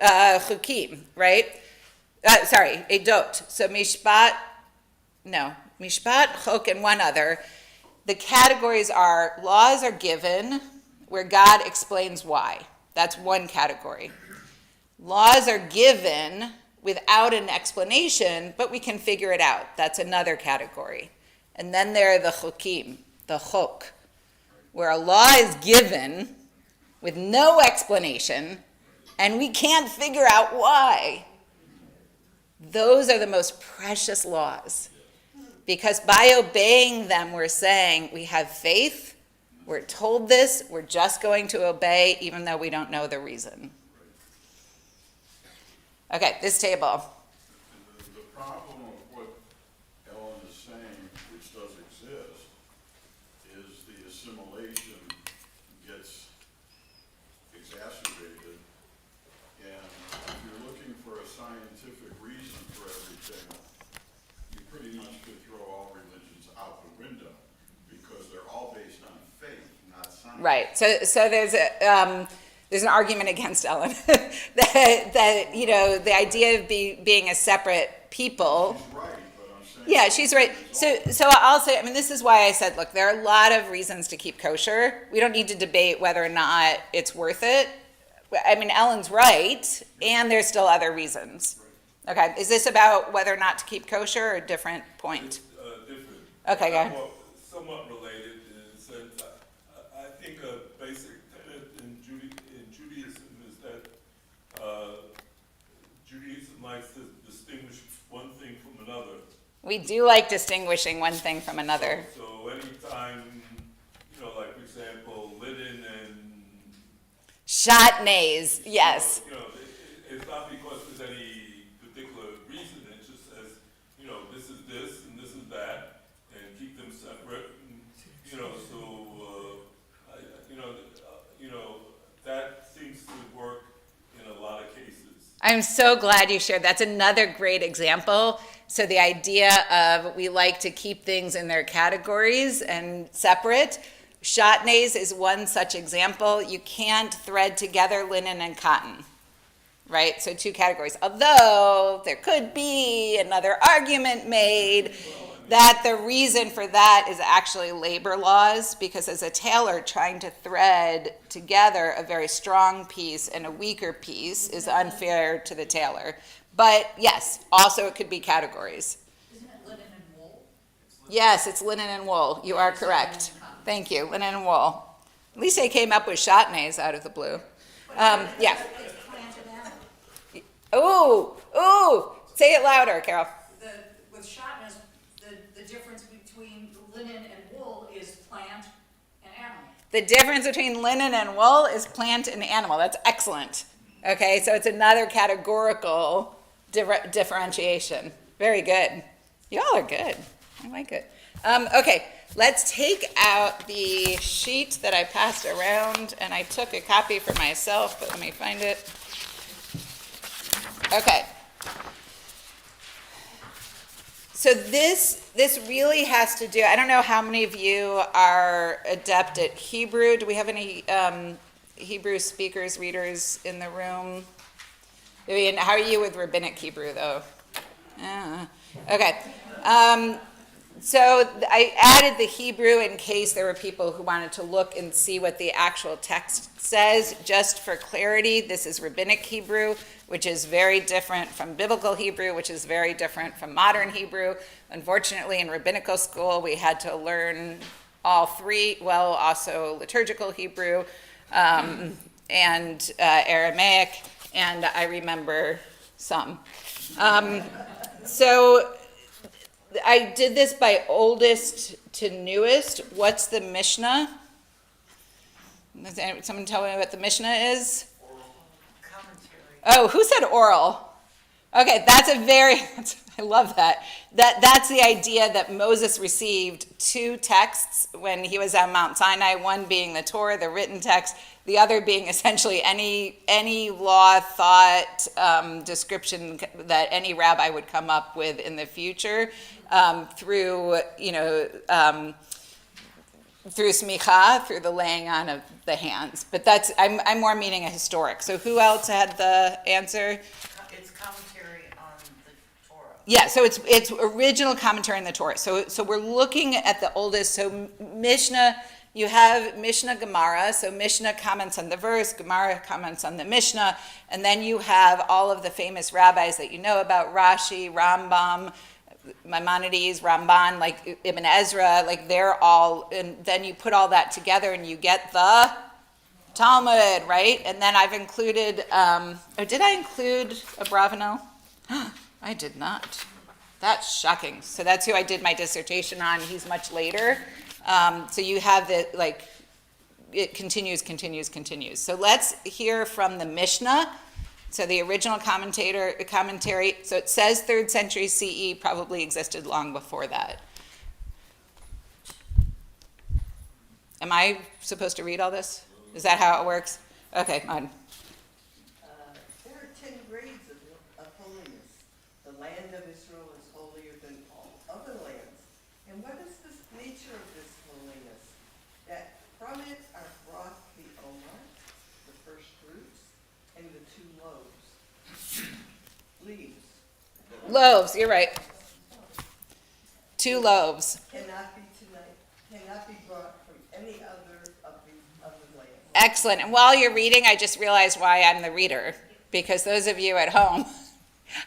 chukim, right? Edot. So mishpat, chok, and one other. The categories are laws are given where God explains why. That's one category. Laws are given without an explanation, but we can figure it out. That's another category. And then there are the chokim, the chok, where a law is given with no explanation, and we can't figure out why. Those are the most precious laws. Because by obeying them, we're saying we have faith, we're told this, we're just going to obey, even though we don't know the reason. Okay, this table. The problem of what Ellen is saying, which does exist, is the assimilation gets exacerbated. And if you're looking for a scientific reason for everything, you pretty much could throw all religions out the window, because they're all based on faith, not science. Right. So there's an argument against Ellen that the idea of being a separate people. She's right, but I'm saying. Yeah, she's right. So I'll say, this is why I said, look, there are a lot of reasons to keep kosher. We don't need to debate whether or not it's worth it. Ellen's right, and there's still other reasons. Okay, is this about whether or not to keep kosher or a different point? Different. Okay, go ahead. Well, somewhat related in the sense, I think a basic tenet in Judaism is that Judaism likes to We do like distinguishing one thing from another. So anytime, like for example, linen and. Chatnays, yes. It's not because there's any particular reason, it just says, this is this and this is that, and keep them separate, and, that seems to work in a lot of cases. I'm so glad you shared. That's another great example. So the idea of we like to keep things in their categories and separate. Chatnays is one such example. You can't thread together linen and cotton, right? So two categories. Although there could be another argument made that the reason for that is actually labor laws, because as a tailor, trying to thread together a very strong piece and a weaker piece is unfair to the tailor. But yes, also it could be categories. Isn't it linen and wool? Yes, it's linen and wool. You are correct. Thank you, linen and wool. At least they came up with chatnays out of the blue. Yeah. Ooh, say it louder, Carol. With chatnas, the difference between linen and wool is plant and animal. The difference between linen and wool is plant and animal. That's excellent. Okay, so it's another categorical differentiation. Very good. You all are good. I like it. Okay, let's take out the sheet that I passed around, and I took a copy for myself, but let me find it. Okay. So this really has to do, I don't know how many of you are adept at Hebrew. Do we have any Hebrew speakers, readers in the room? Vivian, how are you with rabbinic Hebrew, though? Okay. So I added the Hebrew in case there were people who wanted to look and see what the actual text says. Just for clarity, this is rabbinic Hebrew, which is very different from biblical Hebrew, which is very different from modern Hebrew. Unfortunately, in rabbinical school, we had to learn all three, well, also liturgical Hebrew and Aramaic, and I remember some. So I did this by oldest to newest. What's the Mishnah? Does someone tell me what the Mishnah is? Commentary. Oh, who said oral? Okay, I love that. That's the idea that Moses received two texts when he was on Mount Sinai, one being the Torah, the written text, the other being essentially any law, thought, description that any rabbi would come up with in the future through smicha, through the laying on of the hands. But I'm more meaning a historic. So who else had the answer? It's commentary on the Torah. Yeah, so it's original commentary on the Torah. So we're looking at the oldest. So Mishnah, you have Mishnah Gemara. So Mishnah comments on the verse, Gemara comments on the Mishnah, and then you have all of the famous rabbis that you know about, Rashi, Rambam, Maimonides, Ramban, like Ibn Ezra, like they're all, and then you put all that together and you get the Talmud, right? And then I've included, did I include Abravanel? I did not. That's shocking. So that's who I did my dissertation on. He's much later. So you have it continues. So let's hear from the Mishnah. So the original commentary, so it says 3rd century CE, probably existed long before that. Am I supposed to read all this? Is that how it works? Okay, on. There are 10 grades of holiness. The land of Israel is holier than all other lands. And what is the nature of this holiness? That from it are brought the Omer, the first fruits, and the 2 loaves. Leaves. Loaves, you're right. 2 loaves. Cannot be brought from any other of the land. Excellent. And while you're reading, I just realized why I'm the reader, because those of you at home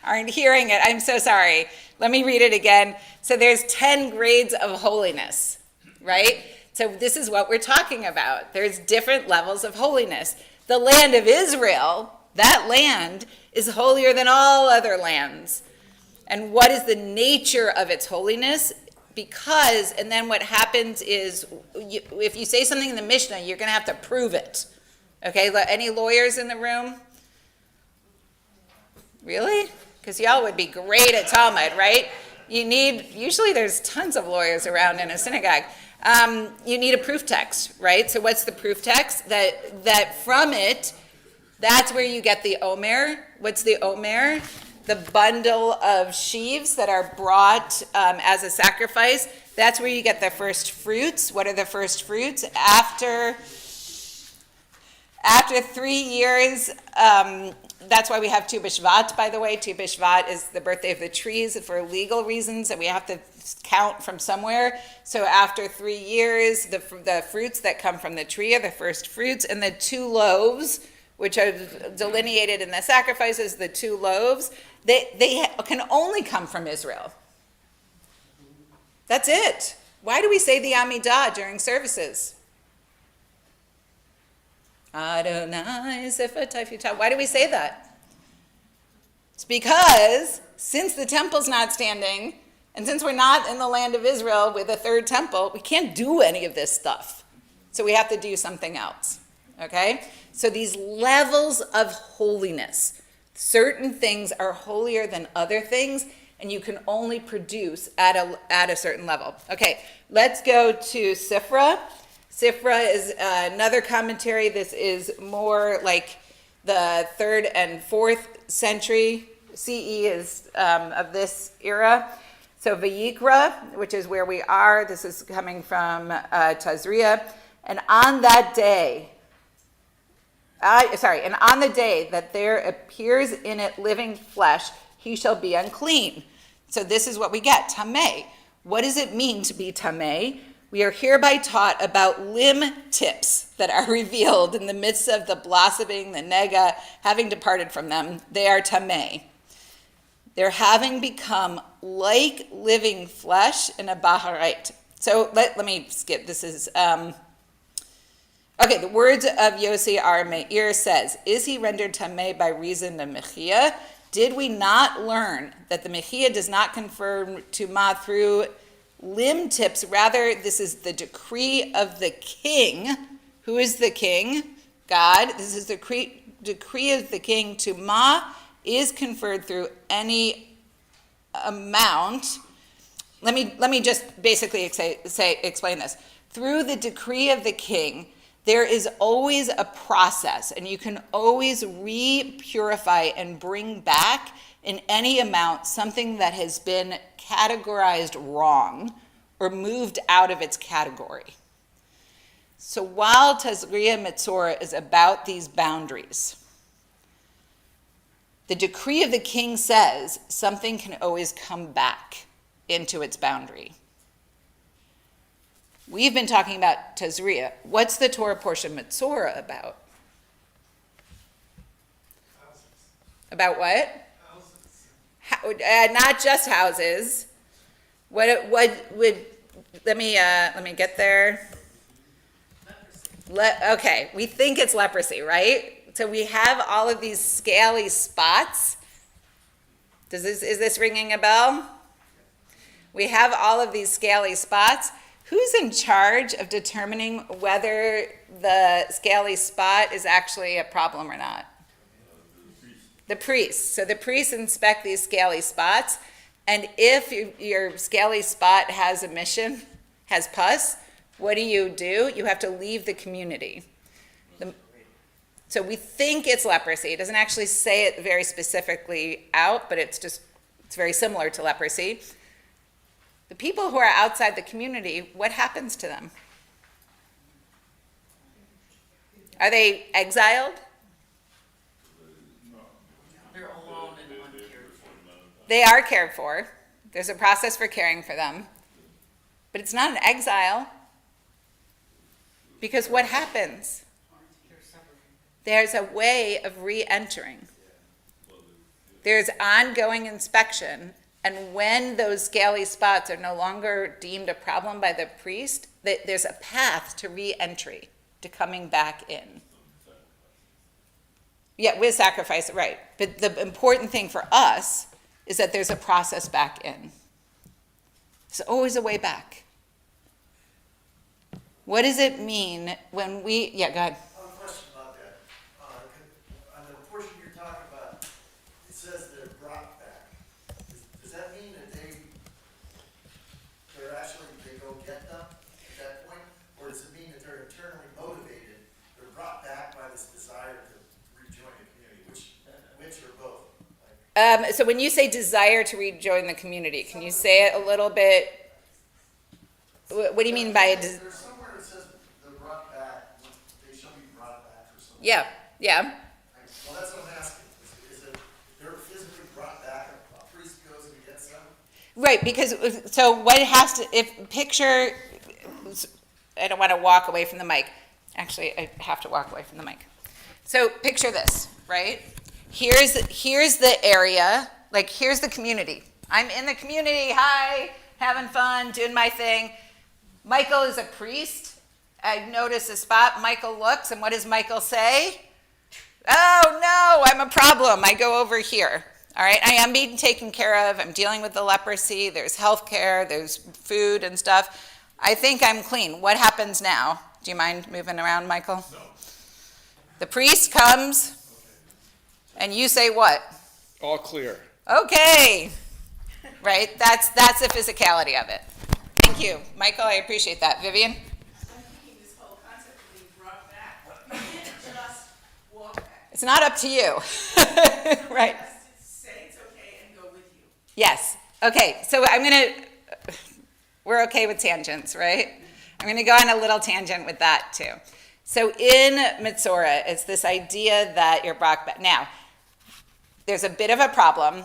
aren't hearing it. I'm so sorry. Let me read it again. So there's 10 grades of holiness, right? So this is what we're talking about. There's different levels of holiness. The land of Israel, that land is holier than all other lands. And what is the nature of its holiness? Because, and then what happens is, if you say something in the Mishnah, you're going to have to prove it. Okay, any lawyers in the room? Really? Because y'all would be great at Talmud, right? Usually there's tons of lawyers around in a synagogue. You need a proof text, right? So what's the proof text? That from it, that's where you get the omer. What's the omer? The bundle of sheaves that are brought as a sacrifice. That's where you get the first fruits. What are the first fruits? After 3 years, that's why we have Tu B'Shvat, by the way. Tu B'Shvat is the birthday of the trees for legal reasons, and we have to count from somewhere. So after 3 years, the fruits that come from the tree are the first fruits, and the 2 loaves, which are delineated in the sacrifices, the 2 loaves, they can only come from Israel. That's it. Why do we say the Amidah during services? Adonai Sefer Taifutah. Why do we say that? It's because since the temple's not standing, and since we're not in the land of Israel with a 3rd temple, we can't do any of this stuff. So we have to do something else. Okay? So these levels of holiness, certain things are holier than other things, and you can only produce at a certain level. Okay, let's go to Sifra. Sifra is another commentary. This is more like the 3rd and 4th century. CE is of this era. So Vayikra, which is where we are, this is coming from Tazria. And on that day, and on the day that there appears in it living flesh, he shall be unclean. So this is what we get, tameh. What does it mean to be tameh? We are hereby taught about limb tips that are revealed in the midst of the blossoming, the nega, having departed from them. They are tameh. They're having become like living flesh in a baharait. So let me skip. This is, okay, the words of Yossi Ar Meir says, is he rendered tameh by reason of mechia? Did we not learn that the mechia does not confirm tuma through limb tips? Rather, this is the decree of the king. Who is the king? God. This is the decree of the king. Tuma is conferred through any amount. Let me just basically explain this. Through the decree of the king, there is always a process, and you can always re-purify and bring back in any amount something that has been categorized wrong or moved out of its category. So while Tazria Metzora is about these boundaries, the decree of the king says something can always come back into its boundary. We've been talking about Tazria. What's the Torah portion Metzora about? Houses. About what? Houses. Not just houses. What would, let me get there. Okay, we think it's leprosy, right? So we have all of these scaly spots. Is this ringing a bell? We have all of these scaly spots. Who's in charge of determining whether the scaly spot is actually a problem or not? The priests. So the priests inspect these scaly spots, and if your scaly spot has emission, has pus, what do? You have to leave the community. So we think it's leprosy. It doesn't actually say it very specifically out, but it's very similar to leprosy. The people who are outside the community, what happens to them? Are they exiled? They're alone and uncared for. They are cared for. There's a process for caring for them. But it's not an exile. Because what happens? There's a way of re-entering. There's ongoing inspection. And when those scaly spots are no longer deemed a problem by the priest, there's a path to re-entry, to coming back in. Yeah, with sacrifice, right. But the important thing for us is that there's a process back in. There's always a way back. What does it mean when we, yeah, go ahead. I have a question about that. On the portion you're talking about, it says they're brought back. Does that mean that they're actually, they go get them at that point? Or does it mean that they're internally motivated, they're brought back by this desire to rejoin the community, which or both? So when you say desire to rejoin the community, can you say it a little bit? What do you mean by it? There's somewhere it says they're brought back, they shall be brought back or something. Yeah, yeah. Well, that's what I'm asking. Is it, they're physically brought back, a priest goes and gets them? Right, because, so what it has to, if picture, I don't want to walk away from the mic. Actually, I have to walk away from the mic. So picture this, right? Here's the area, like here's the community. I'm in the community, hi, having fun, doing my thing. Michael is a priest. I notice a spot, Michael looks, and what does Michael say? Oh no, I'm a problem, I go over here. All right, I am being taken care of, I'm dealing with the leprosy, there's health care, there's food and stuff. I think I'm clean. What happens now? Do you mind moving around, Michael? No. The priest comes, and you say what? All clear. Okay. Right? That's the physicality of it. Thank you. Michael, I appreciate that. Vivian? I'm thinking this whole concept of being brought back. You can't just walk back. It's not up to you. Right. Somebody has to say it's okay and go with you. Yes. Okay, so we're okay with tangents, right? I'm going to go on a little tangent with that too. So in Mitzorah, it's this idea that you're brought back. Now, there's a bit of a problem.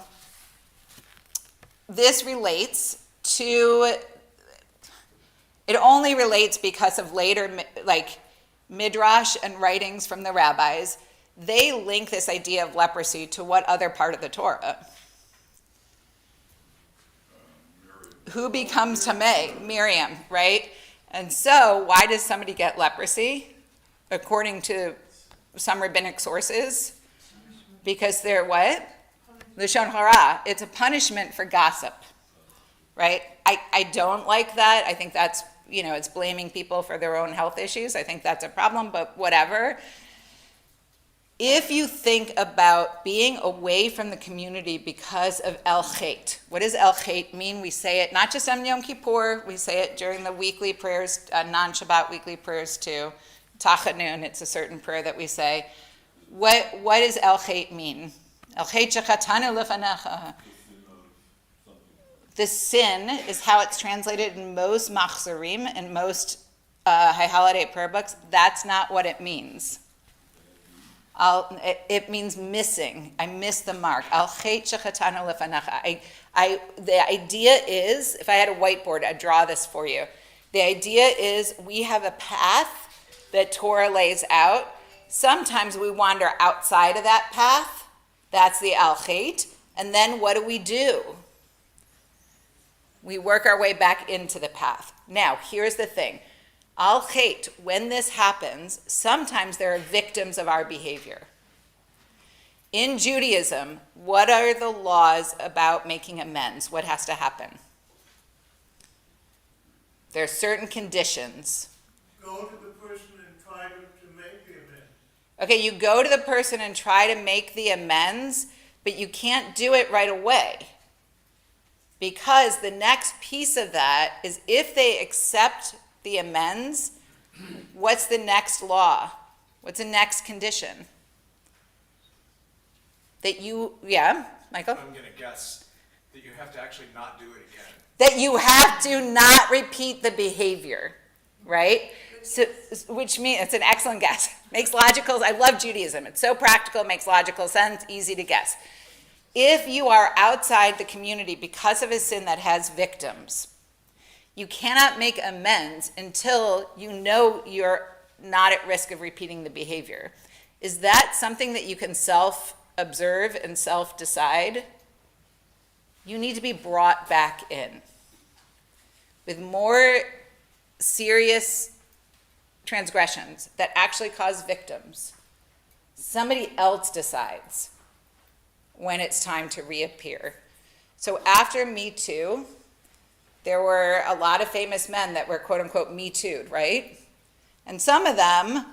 This relates to, it only relates because of later, like Midrash and writings from the rabbis. They link this idea of leprosy to what other part of the Torah? Who becomes Tameh? Miriam, right? And so, why does somebody get leprosy? According to some rabbinic sources, because they're what? Lashon hara. It's a punishment for gossip, right? I don't like that. I think that's, it's blaming people for their own health issues. I think that's a problem, but whatever. If you think about being away from the community because of El Chet, what does El Chet mean? We say it not just on Yom Kippur, we say it during the weekly prayers, non-Shabbat weekly prayers too. Tachanun, it's a certain prayer that we say. What does El Chet mean? El Chet shechatanu lefanecha. The sin is how it's translated in most machzorim and most high holiday prayer books. That's not what it means. It means missing. I missed the mark. Al chet shechatanu lefanecha. The idea is, if I had a whiteboard, I'd draw this for you. The idea is we have a path that Torah lays out. Sometimes we wander outside of that path. That's the al chet. And then what do? We work our way back into the path. Now, here's the thing. Al chet, when this happens, sometimes there are victims of our behavior. In Judaism, what are the laws about making amends? What has to happen? There are certain conditions. Go to the person and try to make the amends. Okay, you go to the person and try to make the amends, but you can't do it right away. Because the next piece of that is if they accept the amends, what's the next law? What's the next condition? Michael? I'm going to guess that you have to actually not do it again. That you have to not repeat the behavior, right? So, which means, it's an excellent guess. Makes logical, I love Judaism. It's so practical, makes logical sense, easy to guess. If you are outside the community because of a sin that has victims, you cannot make amends until you know you're not at risk of repeating the behavior. Is that something that you can self-observe and self-decide? You need to be brought back in. With more serious transgressions that actually cause victims, somebody else decides when it's time to reappear. So after Me Too, there were a lot of famous men that were quote unquote Me Too'd, right? And some of them,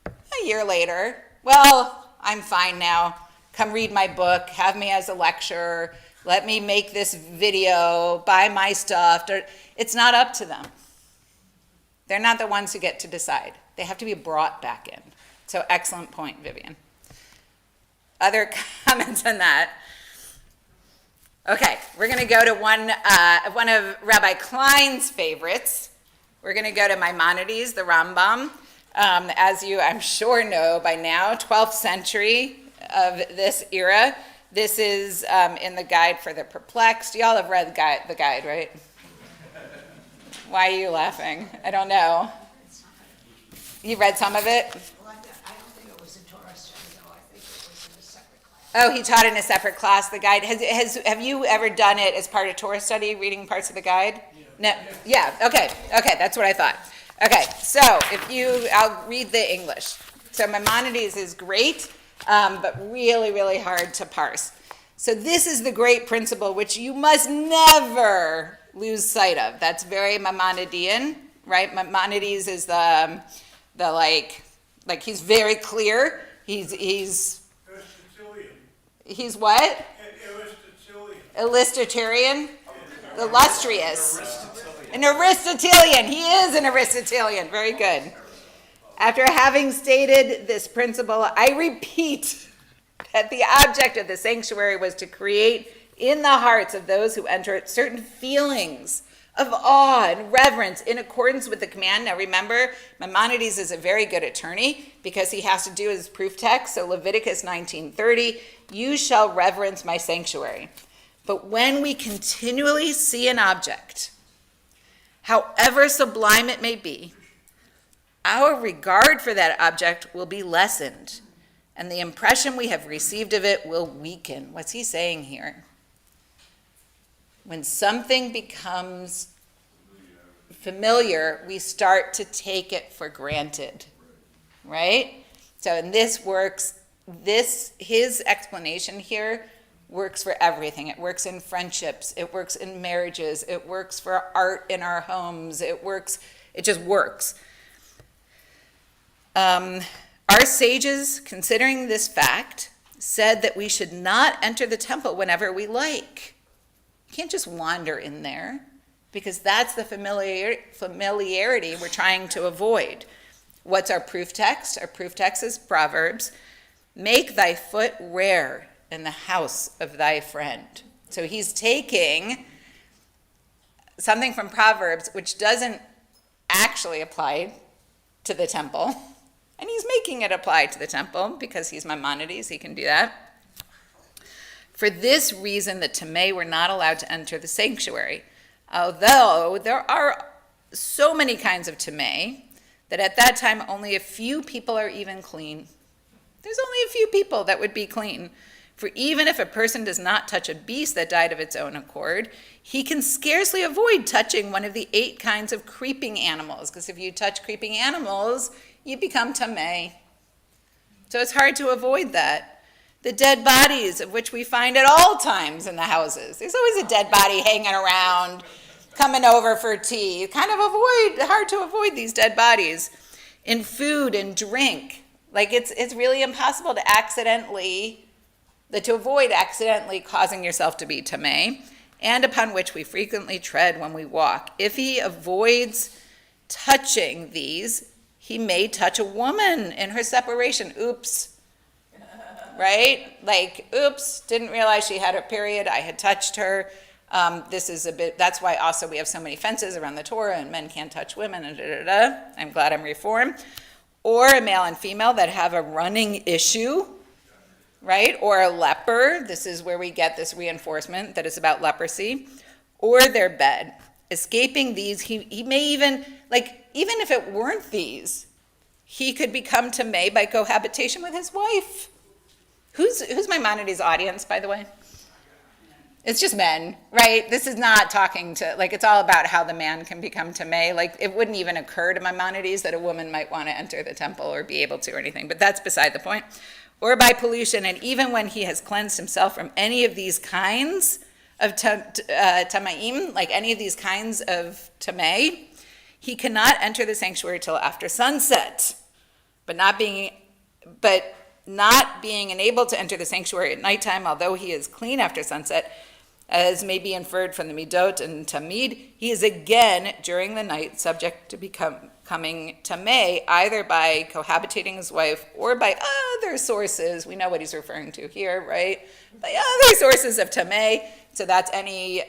a year later, well, I'm fine now. Come read my book, have me as a lecturer, let me make this video, buy my stuff. It's not up to them. They're not the ones who get to decide. They have to be brought back in. So excellent point, Vivian. Other comments on that? Okay, we're going to go to one of Rabbi Klein's favorites. We're going to go to Maimonides, the Rambam. As you, I'm sure, know by now, 12th century of this era. This is in the Guide for the Perplexed. Y'all have read the guide, right? Why are you laughing? I don't know. You read some of it? Well, I don't think it was a Torah study, though. I think it was in a separate class. Oh, he taught in a separate class, the guide. Have you ever done it as part of Torah study, reading parts of the guide? No? Yeah, okay, that's what I thought. Okay, so I'll read the English. So Maimonides is great, but really, really hard to parse. So this is the great principle which you must never lose sight of. That's very Maimonidean, right? Maimonides is the like he's very clear. He's Aristotelian. He's what? Aristotelian. Illustatarian? Illustrious. An Aristotelian. He is an Aristotelian. Very good. After having stated this principle, I repeat that the object of the sanctuary was to create in the hearts of those who enter it certain feelings of awe and reverence in accordance with the command. Now remember, Maimonides is a very good attorney because he has to do his proof text. So Leviticus 19:30, you shall reverence my sanctuary. But when we continually see an object, however sublime it may be, our regard for that object will be lessened, and the impression we have received of it will weaken. What's he saying here? When something becomes familiar, we start to take it for granted, right? So in this works, his explanation here works for everything. It works in friendships, it works in marriages, it works for art in our homes, it just works. Our sages, considering this fact, said that we should not enter the temple whenever we like. You can't just wander in there, because that's the familiarity we're trying to avoid. What's our proof text? Our proof text is Proverbs. Make thy foot rare in the house of thy friend. So he's taking something from Proverbs which doesn't actually apply to the temple, and he's making it apply to the temple because he's Maimonides, he can do that. For this reason, the Tamei were not allowed to enter the sanctuary, although there are so many kinds of Tamei that at that time only a few people are even clean. There's only a few people that would be clean. For even if a person does not touch a beast that died of its own accord, he can scarcely avoid touching one of the 8 kinds of creeping animals, because if you touch creeping animals, you become Tamei. So it's hard to avoid that. The dead bodies, of which we find at all times in the houses. There's always a dead body hanging around, coming over for tea. Hard to avoid these dead bodies. In food and drink, it's really impossible to avoid accidentally causing yourself to be Tamei, and upon which we frequently tread when we walk. If he avoids touching these, he may touch a woman in her separation. Oops. Right? Oops, didn't realize she had her period. I had touched her. That's why also we have so many fences around the Torah and men can't touch women and I'm glad I'm reformed. Or a male and female that have a running issue, right? Or a leper. This is where we get this reinforcement that is about leprosy. Or their bed. Escaping these, he may even if it weren't these, he could become Tamei by cohabitation with his wife. Who's Maimonides' audience, by the way? It's just men, right? This is not talking to, it's all about how the man can become Tamei. It wouldn't even occur to Maimonides that a woman might want to enter the temple or be able to or anything, but that's beside the point. Or by pollution, and even when he has cleansed himself from any of these kinds of tamaim, like any of these kinds of tamei, he cannot enter the sanctuary till after sunset. But not being enabled to enter the sanctuary at nighttime, although he is clean after sunset, as may be inferred from the midot and tamid, he is again during the night subject to becoming tamei, either by cohabitating his wife or by other sources. We know what he's referring to here, right? By other sources of tamei. So that's any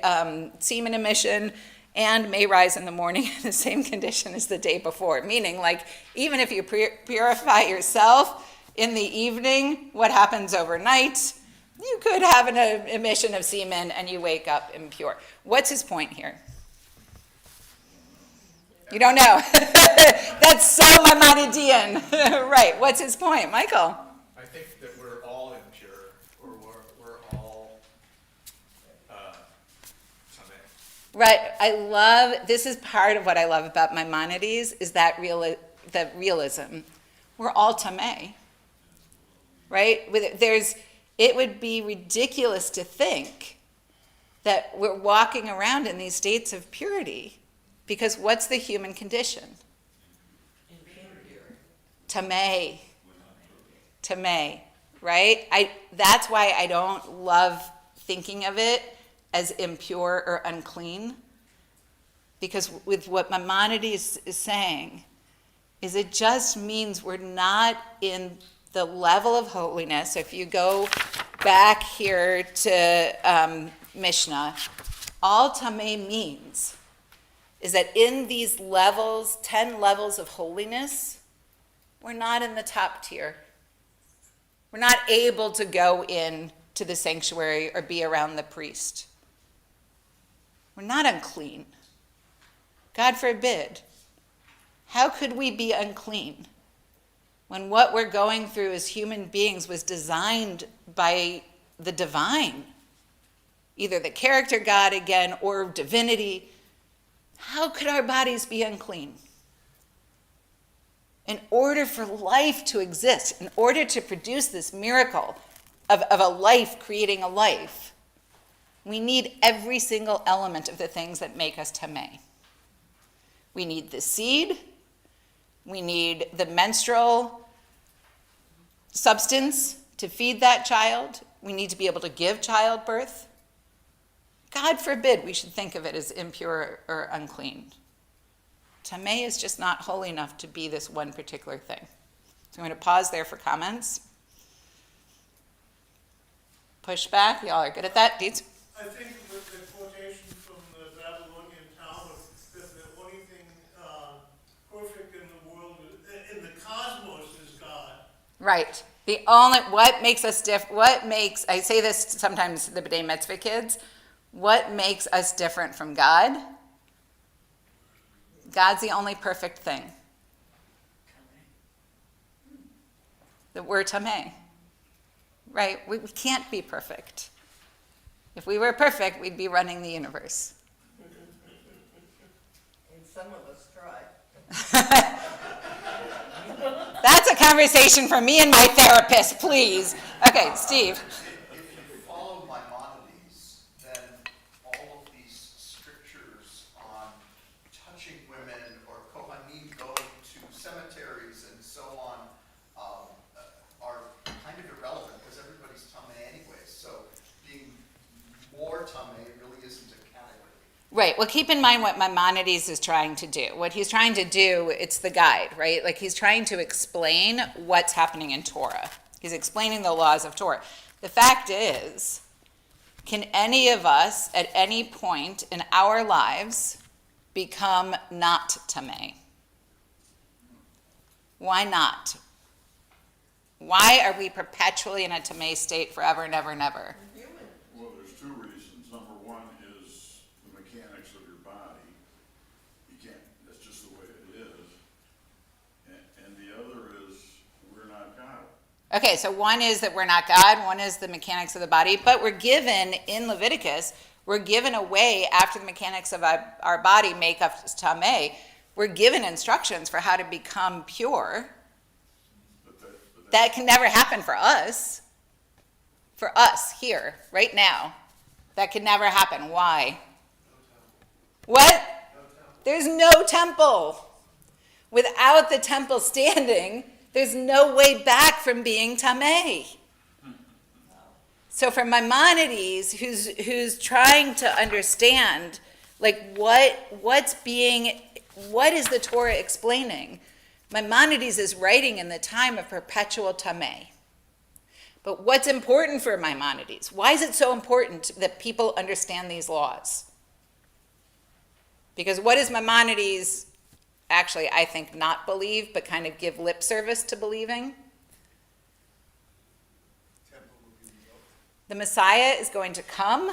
semen emission, and may rise in the morning in the same condition as the day before. Meaning, like, even if you purify yourself in the evening, what happens overnight? You could have an emission of semen and you wake up impure. What's his point here? You don't know. That's so Maimonidean. Right, what's his point? Michael? I think that we're all impure, or we're all tamei. Right, this is part of what I love about Maimonides, is that the realism. We're all tamei, right? It would be ridiculous to think that we're walking around in these states of purity, because what's the human condition? Tamei. Tamei, right? That's why I don't love thinking of it as impure or unclean, because with what Maimonides is saying, is it just means we're not in the level of holiness. If you go back here to Mishnah, all tamei means is that in these levels, 10 levels of holiness, we're not in the top tier. We're not able to go in to the sanctuary or be around the priest. We're not unclean. God forbid. How could we be unclean when what we're going through as human beings was designed by the divine, either the character God again or divinity? How could our bodies be unclean? In order for life to exist, in order to produce this miracle of a life creating a life, we need every single element of the things that make us tamei. We need the seed, we need the menstrual substance to feed that child. We need to be able to give childbirth. God forbid we should think of it as impure or unclean. Tamei is just not holy enough to be this one particular thing. So I'm going to pause there for comments. Pushback, y'all are good at that. Deeds? I think with the quotation from the Babylonian Talmud, that the only thing perfect in the world, in the cosmos, is God. Right. What makes us I say this sometimes to the B'nai Mitzvah kids, what makes us different from God? God's the only perfect thing. That we're tamei. Right? We can't be perfect. If we were perfect, we'd be running the universe. And some of us try. That's a conversation for me and my therapist, please. Okay, Steve. If you follow Maimonides, then all of these strictures on touching women or Kohanim going to cemeteries and so on are kind of irrelevant because everybody's tamei anyway. So being more tamei really isn't a category. Right. Well, keep in mind what Maimonides is trying to do. What he's trying to do, it's the guide, right? Like he's trying to explain what's happening in Torah. He's explaining the laws of Torah. The fact is, can any of us at any point in our lives become not tamei? Why not? Why are we perpetually in a tamei state forever and ever and ever? Well, there's two reasons. Number one is the mechanics of your body. You can't, that's just the way it is. And the other is we're not God. Okay, so one is that we're not God, one is the mechanics of the body, but we're given, in Leviticus, we're given a way after the mechanics of our body make us tamei, we're given instructions for how to become pure. That can never happen for us here, right now. That could never happen. Why? What? There's no temple. Without the temple standing, there's no way back from being tameh. So for Maimonides, who's trying to understand, like what is the Torah explaining? Maimonides is writing in the time of perpetual tameh. But what's important for Maimonides? Why is it so important that people understand these laws? Because what does Maimonides actually, I think, not believe, but kind of give lip service to believing? The Messiah is going to come.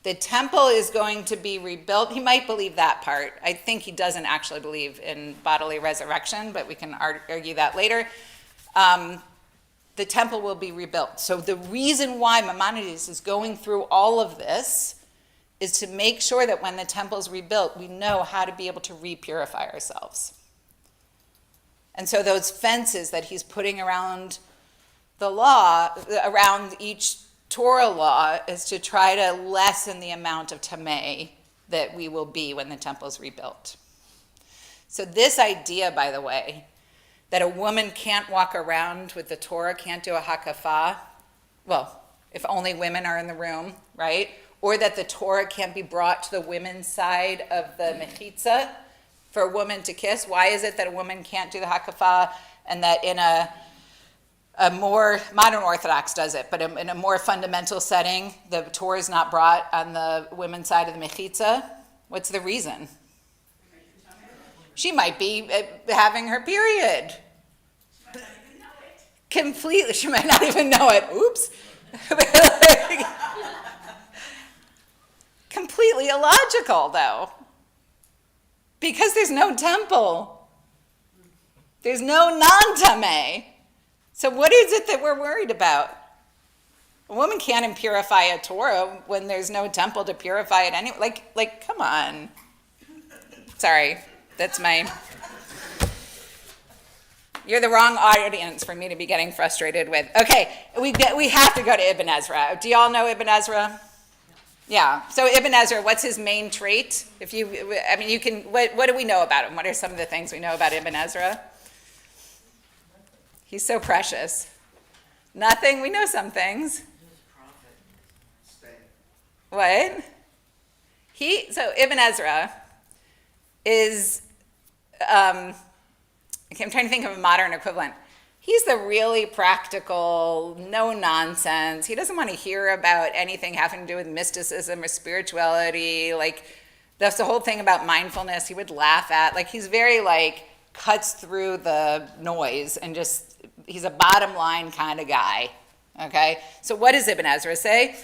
The temple is going to be rebuilt. He might believe that part. I think he doesn't actually believe in bodily resurrection, but we can argue that later. The temple will be rebuilt. So the reason why Maimonides is going through all of this is to make sure that when the temple is rebuilt, we know how to be able to re-purify ourselves. And so those fences that he's putting around the law, around each Torah law, is to try to lessen the amount of tameh that we will be when the temple is rebuilt. So this idea, by the way, that a woman can't walk around with the Torah, can't do a hakafah, well, if only women are in the room, right? Or that the Torah can't be brought to the women's side of the mechitza for a woman to kiss. Why is it that a woman can't do the hakafah, and that in a more modern Orthodox does it, but in a more fundamental setting, the Torah is not brought on the women's side of the mechitza? What's the reason? She might be having her period. Completely, she might not even know it. Oops. Completely illogical, though. Because there's no temple. There's no non-tameh. So what is it that we're worried about? A woman can't impurify a Torah when there's no temple to purify it anyway. Like, come on. Sorry, that's my... You're the wrong audience for me to be getting frustrated with. Okay, we have to go to Ibn Ezra. Do y'all know Ibn Ezra? Yeah. So Ibn Ezra, what's his main trait? What do we know about him? What are some of the things we know about Ibn Ezra? He's so precious. Nothing. We know some things. What? So Ibn Ezra is, I'm trying to think of a modern equivalent. He's the really practical, no nonsense. He doesn't want to hear about anything having to do with mysticism or spirituality. Like, that's the whole thing about mindfulness he would laugh at. Like, he's very, cuts through the noise and just, he's a bottom line kind of guy. Okay? So what does Ibn Ezra say?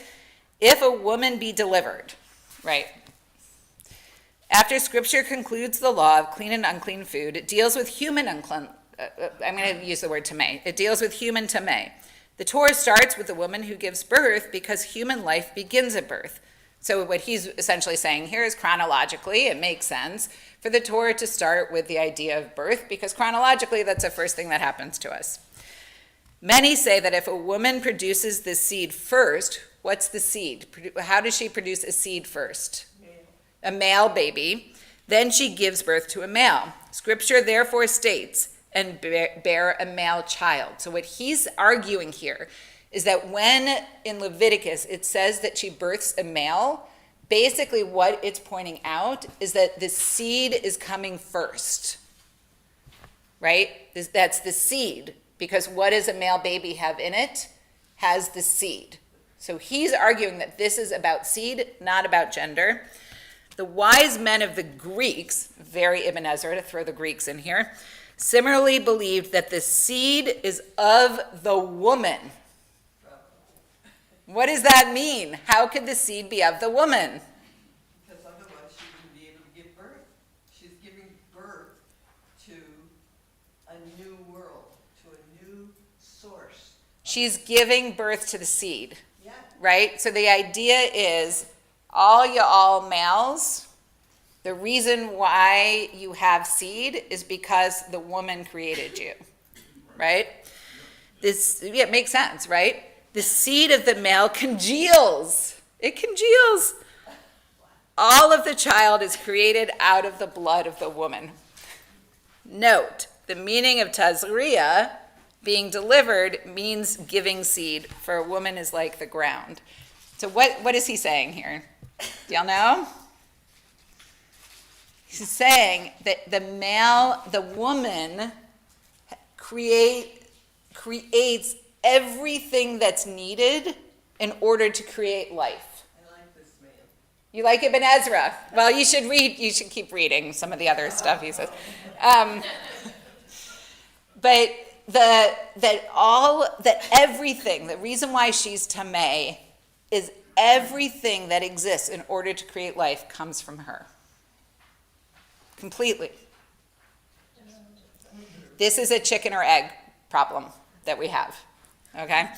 If a woman be delivered, right? After Scripture concludes the law of clean and unclean food, it deals with human unclean. I'm going to use the word tameh. It deals with human tameh. The Torah starts with the woman who gives birth because human life begins at birth. So what he's essentially saying here is chronologically, it makes sense for the Torah to start with the idea of birth because chronologically that's the first thing that happens to us. Many say that if a woman produces the seed first, what's the seed? How does she produce a seed first? A male baby. Then she gives birth to a male. Scripture therefore states, and bear a male child. So what he's arguing here is that when in Leviticus it says that she births a male, basically what it's pointing out is that the seed is coming first, right? That's the seed, because what does a male baby have in it? Has the seed. So he's arguing that this is about seed, not about gender. The wise men of the Greeks, very Ibn Ezra to throw the Greeks in here, similarly believed that the seed is of the woman. What does that mean? How could the seed be of the woman? Because otherwise she wouldn't be able to give birth. She's giving birth to a new world, to a new source. She's giving birth to the seed, Yeah. right? So the idea is, all males, the reason why you have seed is because the woman created you, right? It makes sense, right? The seed of the male congeals It congeals. All of the child is created out of the blood of the woman. Note, the meaning of tazria, being delivered, means giving seed, for a woman is like the ground. So what is he saying here? Do y'all know? He's saying that the woman creates everything that's needed in order to create life. I like this man. You like Ibn Ezra? Well, you should keep reading some of the other stuff he says. But everything, the reason why she's Tameh is everything that exists in order to create life comes from her. Completely. This is a chicken or egg problem that we have. Okay?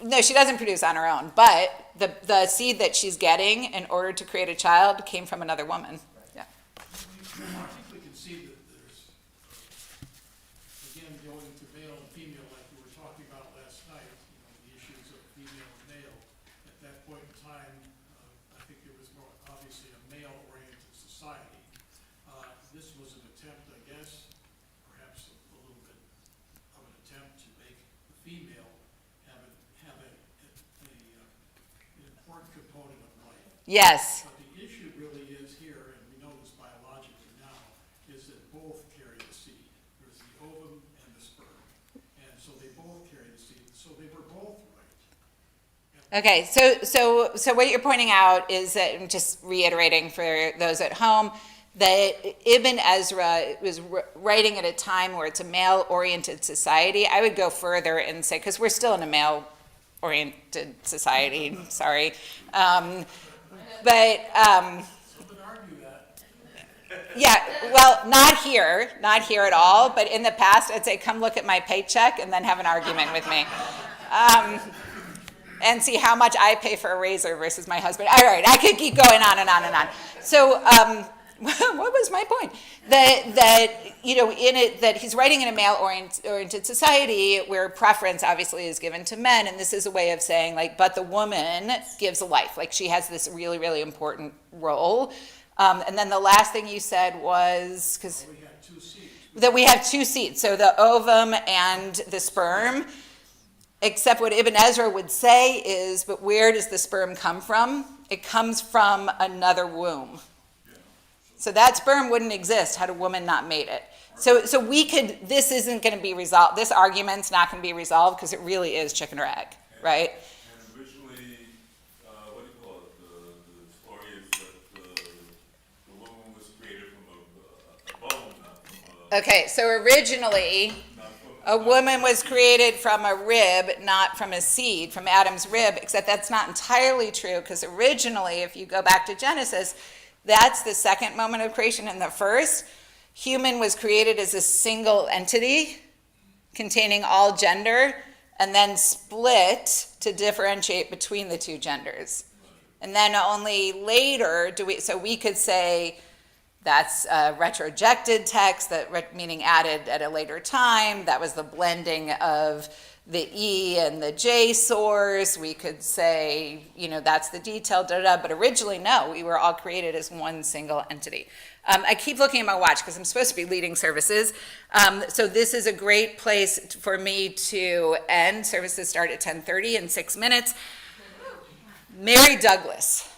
No, she doesn't produce on her own, but the seed that she's getting in order to create a child came from another woman. Yeah. I think we can see that there's, again, going to male and female, like we were talking about last night, the issues of female and male. At that point in time, I think it was more obviously a male-oriented society. This was an attempt, I guess, perhaps a little bit of an attempt to make the female have an important component of life. Yes. But the issue really is here, and we know this biologically now, is that both carry the seed. There's the ovum and the sperm. And so they both carry the seed, so they were both right. Okay, so what you're pointing out is that, I'm just reiterating for those at home, that Ibn Ezra was writing at a time where it's a male-oriented society. I would go further and say, because we're still in a male-oriented society, sorry. Yeah, well, not here at all, but in the past, I'd say, come look at my paycheck and then have an argument with me. And see how much I pay for a razor versus my husband. All right, I could keep going on and on and on. So, what was my point? That he's writing in a male-oriented society where preference obviously is given to men, and this is a way of saying, but the woman gives life. She has this really, really important role. And then the last thing you said was, that we have two seeds, so the ovum and the sperm. Except what Ibn Ezra would say is, but where does the sperm come from? It comes from another womb. So that sperm wouldn't exist had a woman not made it. So this isn't going to be resolved. This argument's not going to be resolved because it really is chicken or egg, right? And originally, what do you call it? The story is that the woman was created from a bone, not from a... Okay, so originally, a woman was created from a rib, not from a seed, from Adam's rib, except that's not entirely true because originally, if you go back to Genesis, that's the second moment of creation. In the first, human was created as a single entity containing all gender and then split to differentiate between the two genders. And then only later so we could say that's a retrojected text, meaning added at a later time. That was the blending of the E and the J source. We could say, that's the detail, but originally, no, we were all created as one single entity. I keep looking at my watch because I'm supposed to be leading services. So this is a great place for me to end. Services start at 10:30 in 6 minutes. Mary Douglas.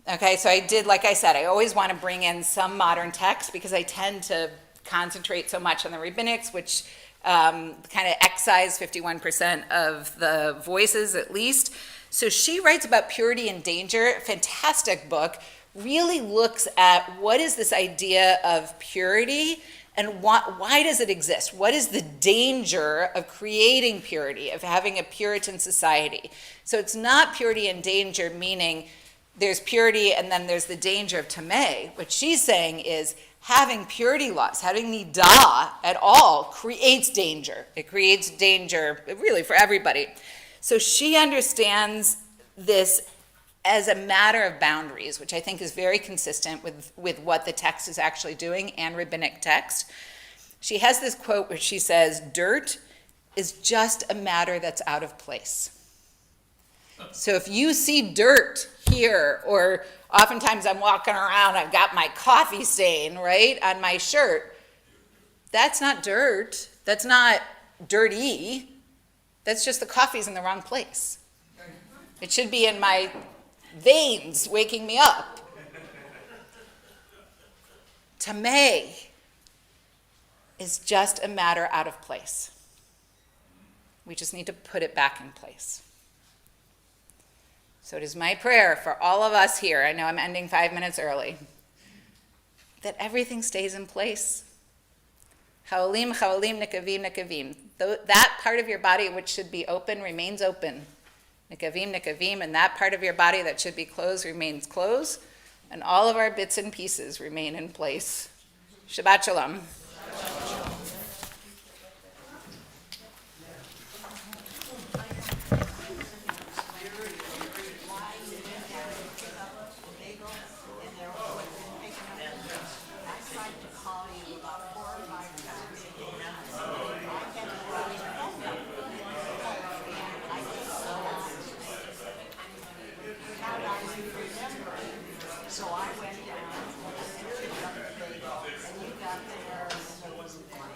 Okay, so I did, like I said, I always want to bring in some modern text because I tend to concentrate so much on the rabbinics, which kind of excise 51% of the voices at least. So she writes about purity and danger, fantastic book, really looks at what is this idea of purity and why does it exist? What is the danger of creating purity, of having a Puritan society? So it's not purity and danger, meaning there's purity and then there's the danger of tameh. What she's saying is having purity laws, having nidah at all creates danger. It creates danger really for everybody. So she understands this as a matter of boundaries, which I think is very consistent with what the text is actually doing and rabbinic text. She has this quote where she says, dirt is just a matter that's out of place. So if you see dirt here, or oftentimes I'm walking around, I've got my coffee stain, right, on my shirt, that's not dirt. That's not dirty. That's just the coffee's in the wrong place. It should be in my veins waking me up. Tameh is just a matter out of place. We just need to put it back in place. So it is my prayer for all of us here, I know I'm ending 5 minutes early, that everything stays in place. Chaolim, chaolim, nikavim, nikavim. That part of your body which should be open remains open. Nikavim, nikavim, and that part of your body that should be closed remains closed, and all of our bits and pieces remain in place. Shabbat shalom. So I went down, picked up the bagel, and you got there, and it wasn't funny.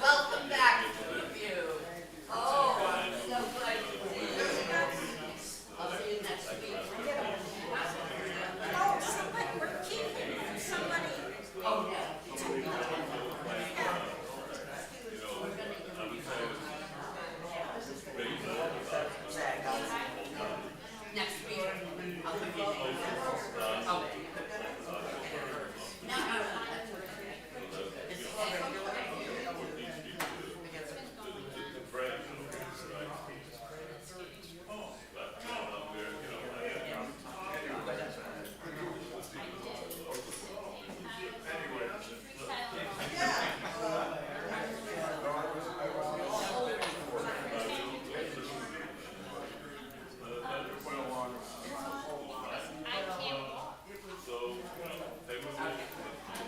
Welcome back, two of you. Oh, I'm so glad to see you. I'll see you next week. Oh, somebody, we're keeping somebody. Oh, yeah. Next week. I'll give you a name. Oh. No, no, no.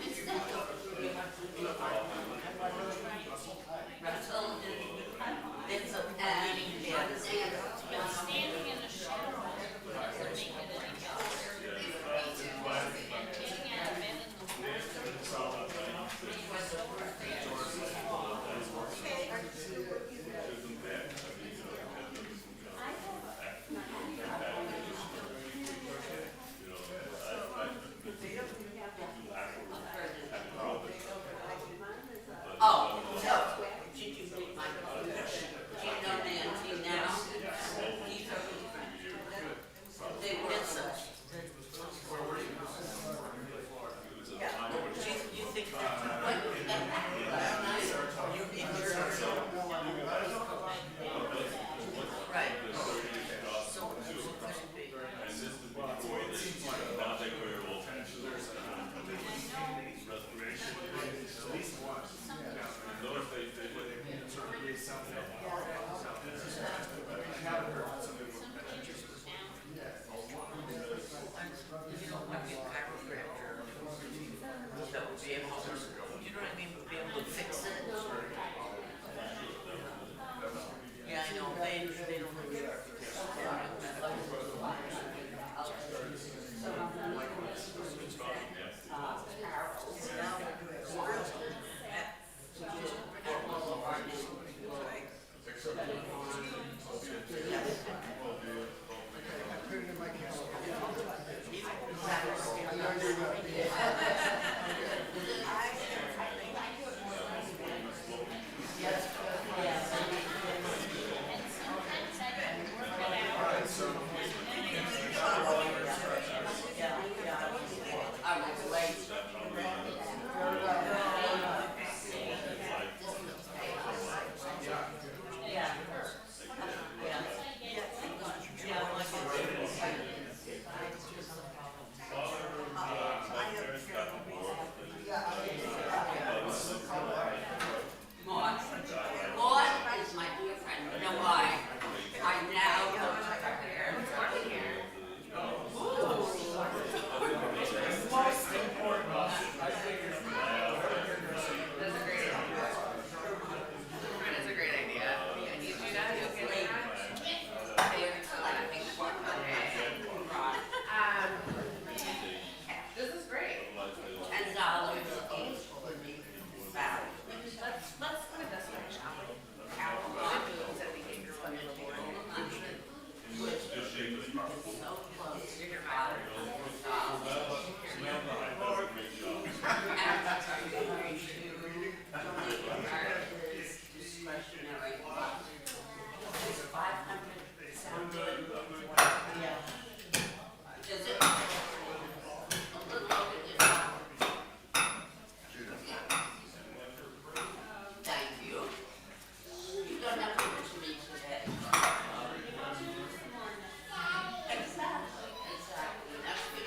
It's Russell, it's a standing Standing in the shadow doesn't make it any better. And getting out of bed in the morning. Oh, no. Did you read my book? Do you know Nancy now? They miss us. You think that's what? Last night, you injured yourself. Right. So, could be. You don't want to be a chiropractor. That would be able to, you know what I mean, be able to fix it. Yeah, I know, they don't. Exactly.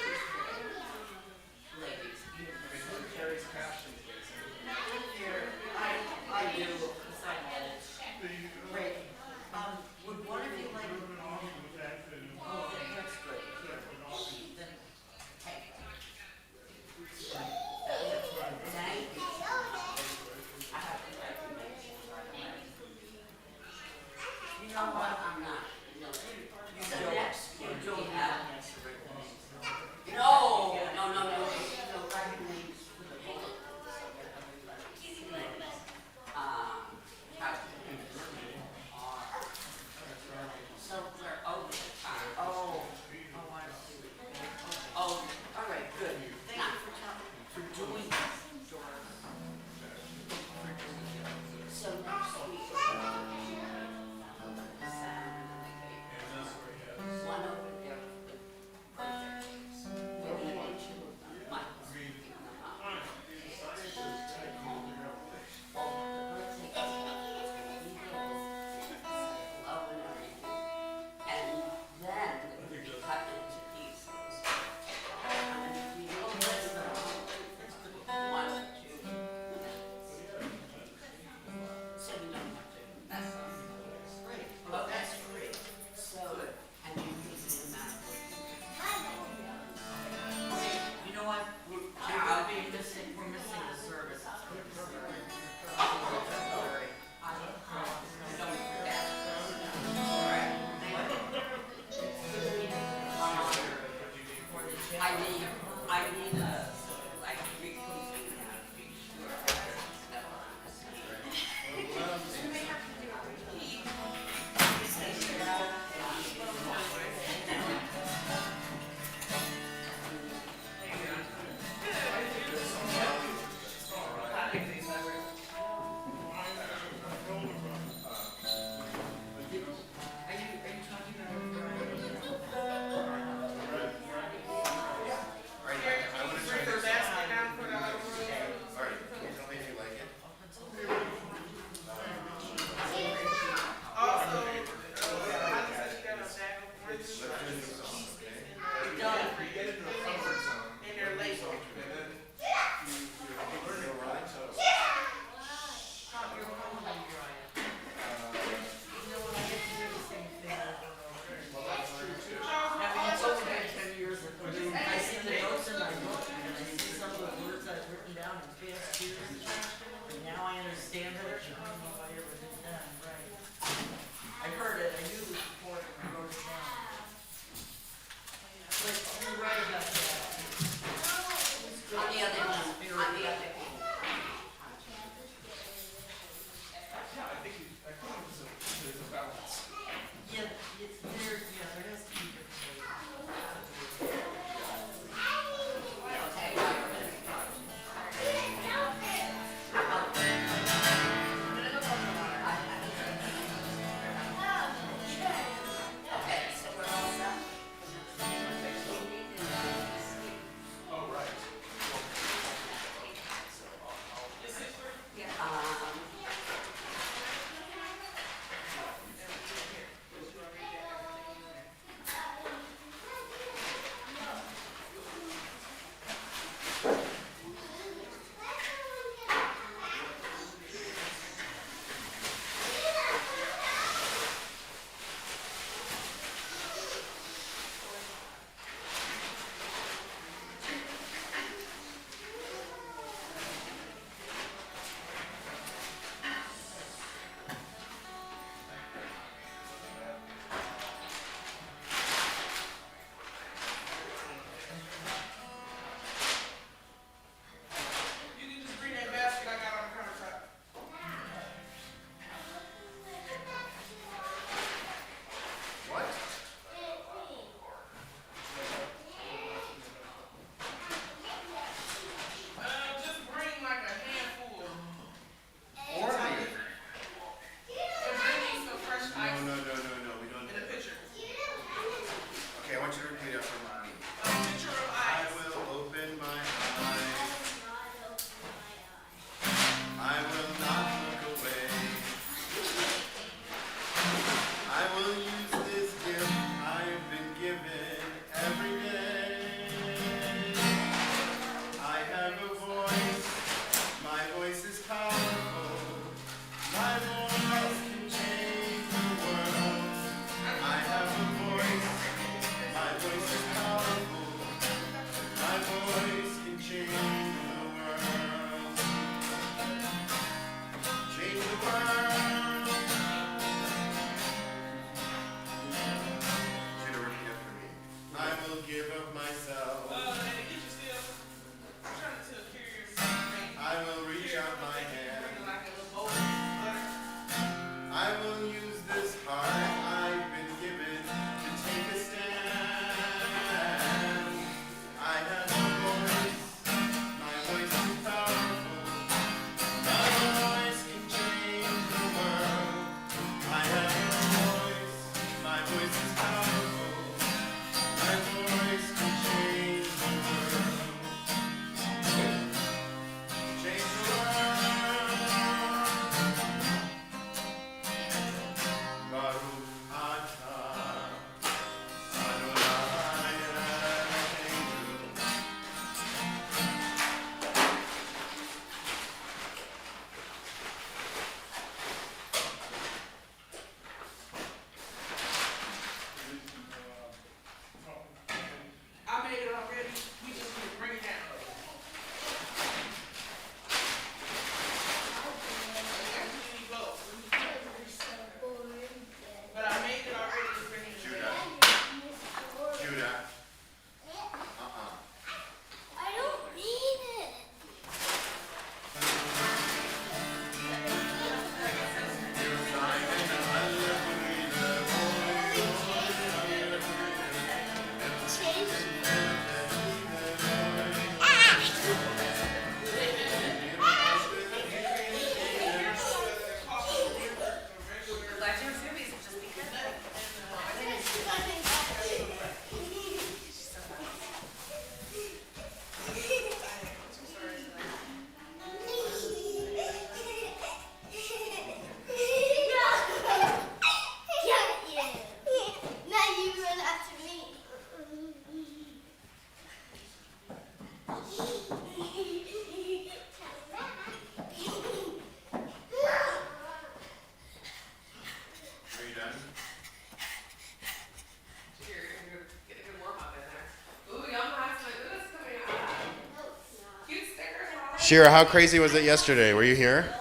Shira, how crazy was it yesterday? Were you here?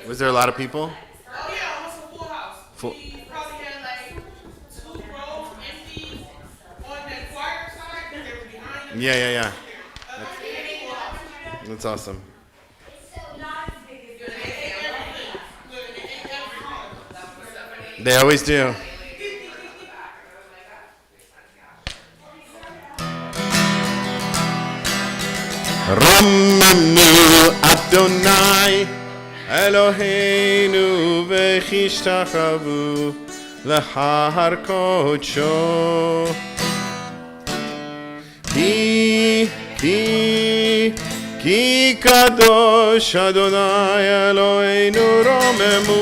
Was there a lot of people? Oh yeah, almost a full house. Full- We probably had like 2 rows empty on that choir side, but they were behind us. Yeah. Other than that, full house. That's awesome. They always do. Ramanu Adonai Eloheinu v'chishtachavu l'har kodsho Ki kadosh Adonai Eloheinu romemu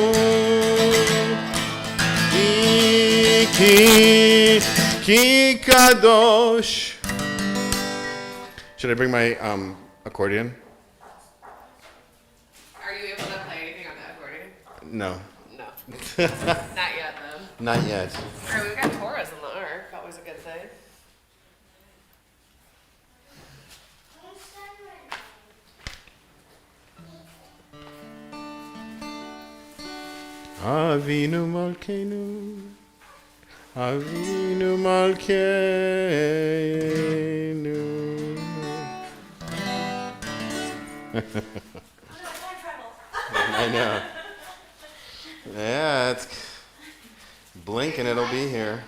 Ki kadosh. Should I bring my accordion? Are you able to play anything on the accordion? No. No. Not yet, then. Not yet. All right, we've got Torahs in the ark. Always a good thing. Avinu Malkeinu, Avinu Malkeinu. I know. Yeah, it's blink and it'll be here.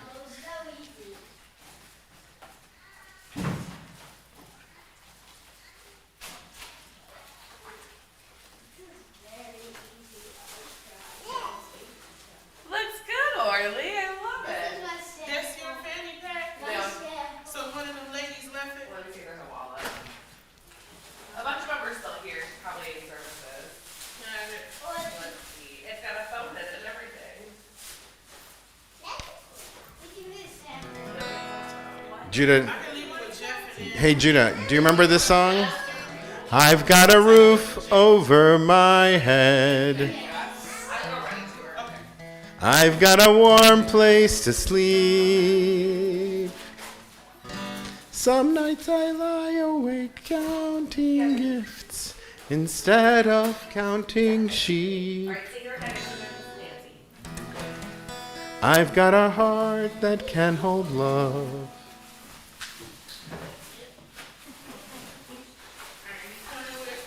Looks good, Orly. I love it. That's your fanny pack? Yeah. So one of them ladies left it? Let me see, there's a wallet. A bunch of them are still here, probably in services. Let's see. It's got a phone in it and everything. Judah, I can leave it with Jeff and then. hey Judah, do you remember this song? I've got a roof over my head. I've got a warm place to sleep. Some nights I lie awake counting gifts instead of counting sheep. All right, sing your head and Nancy. I've got a heart that can hold love.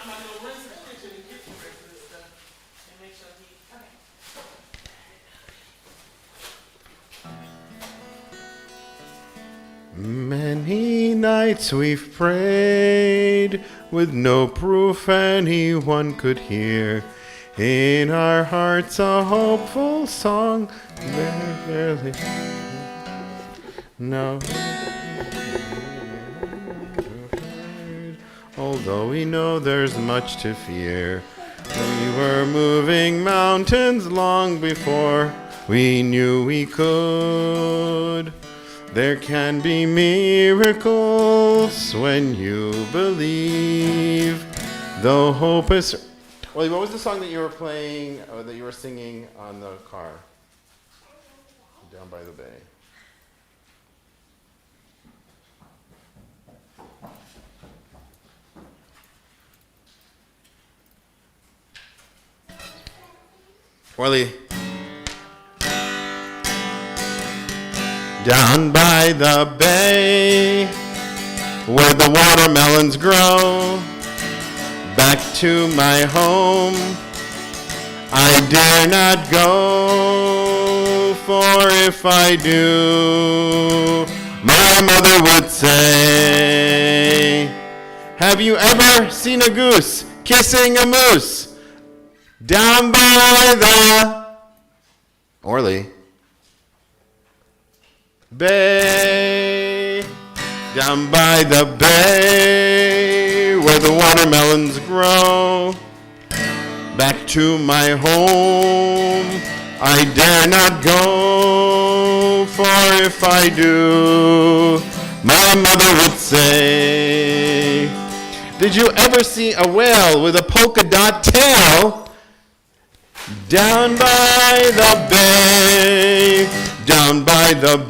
I'm gonna go rinse the kitchen and get the rest of this stuff and make sure he. Many nights we've prayed with no proof anyone could hear. In our hearts a hopeful song. Barely. No. Although we know there's much to fear. We were moving mountains long before we knew we could. There can be miracles when you believe. Though hope is... Wait, what was the song that you were playing, or that you were singing on the car? Down by the bay. Orly. Down by the bay, where the watermelons grow, back to my home, I dare not go, for if I do, my mother would say, have you ever seen a goose kissing a moose? Down by the Orly Bay, down by the bay, where the watermelons grow, back to my home, I dare not go, for if I do, my mother would say, did you ever see a whale with a polka dot tail? Down by the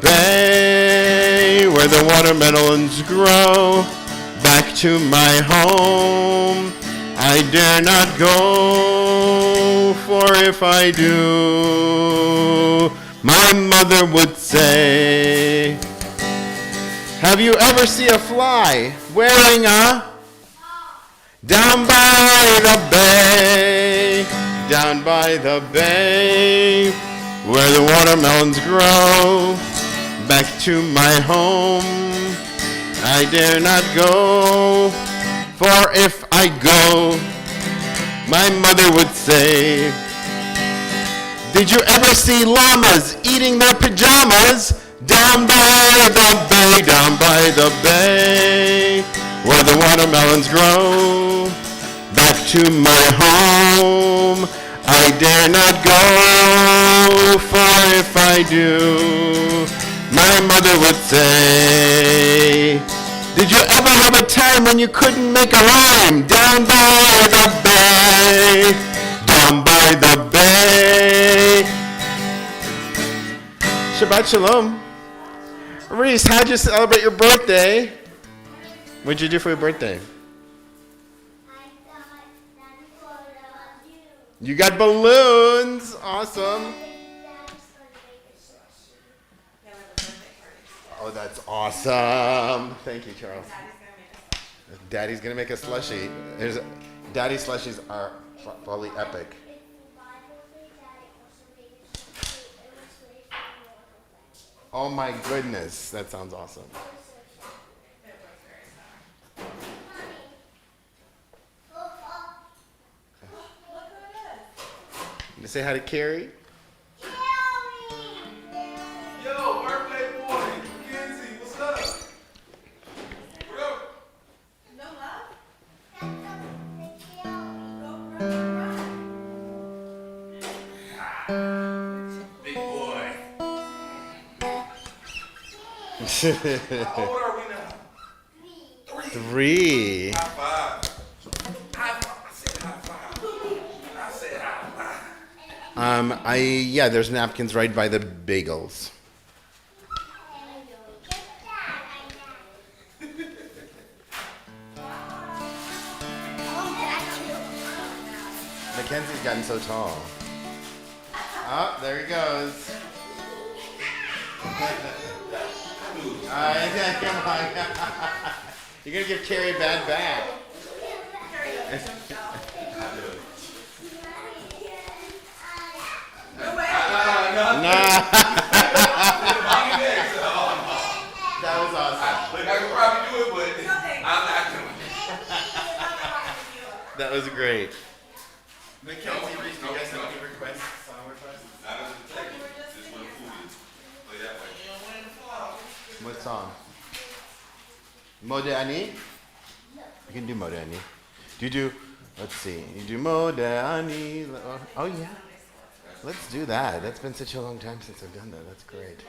bay, where the watermelons grow, back to my home. I dare not go, for if I do, my mother would say, have you ever seen a fly wearing a down by the bay, down by the bay, where the watermelons grow, back to my home, I dare not go, for if I go, my mother would say, did you ever see llamas eating their pajamas, down by the bay, down by the bay, where the watermelons grow, back to my home, I dare not go, for if I do, my mother would say, did you ever have a time when you couldn't make a rhyme, down by the bay, down by the bay? Shabbat Shalom. Reese, how'd you celebrate your birthday? What'd you do for your birthday? You got balloons. Awesome. Oh, that's awesome. Thank you, Charles. Daddy's gonna make a slushie. Daddy slushies are probably epic. Oh my goodness, that sounds awesome. You say hi to Carrie? Yo, birthday boy, Mackenzie, what's up? What up? No love? Big boy. How old are we now? 3. High five. High five. I said high five. There's napkins right by the bagels. Mackenzie's gotten so tall. Oh, there he goes. Come on. You're gonna give Carrie a bad back. That was awesome. Look, I could probably do it, but I'm not doing it. That was great. Mackenzie, Reese, do you guys have any requests? Song requests? Not as a detective, just want to fool you. Play that way. What song? Mode Ani? You can do Mode Ani. Do you do, let's see, you do Mode Ani. Oh yeah. Let's do that. That's been such a long time since I've done that. That's great.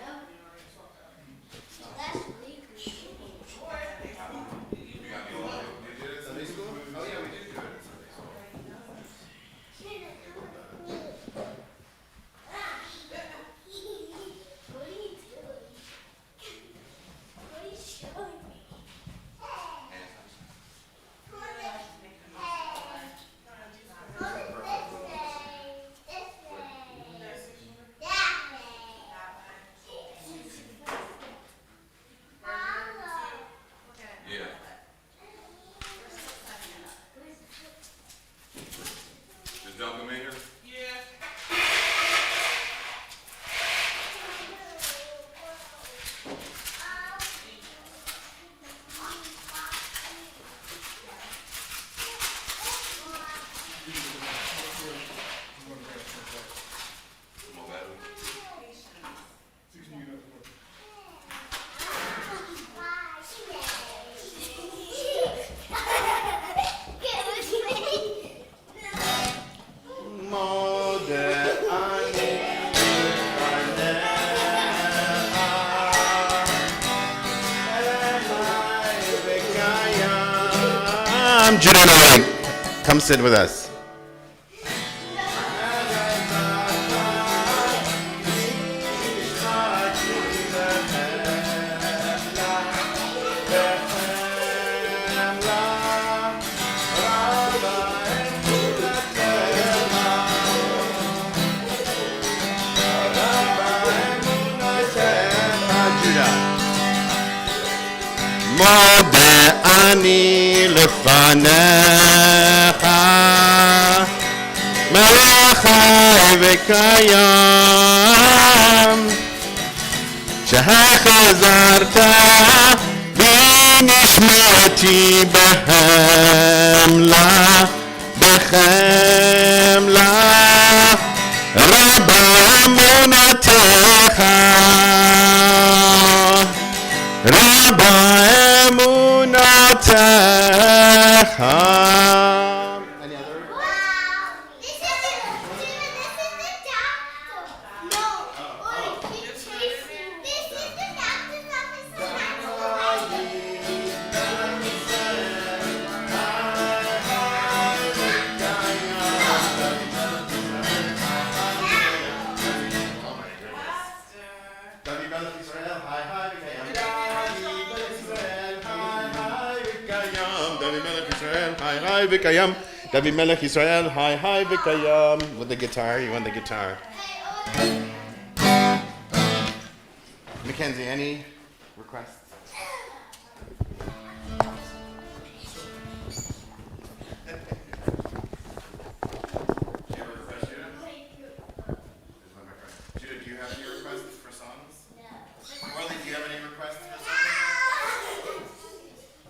Come sit with us. מודה אני לפניך, מלך חי וקיים, שהחזרת בנשמתי בחמלה, רבה אמונתך, רבה אמונתך. Any other? This is the doctor. No, keep chasing. This is the doctor's Rabbi Melech Israel, hi hi v'kayam. Rabbi Melech Israel, hi hi v'kayam. Rabbi Melech Israel, hi hi v'kayam. With the guitar, you want the guitar? Mackenzie, any requests? Judah, do you have any requests for songs? No. Worldy, do you have any requests for songs?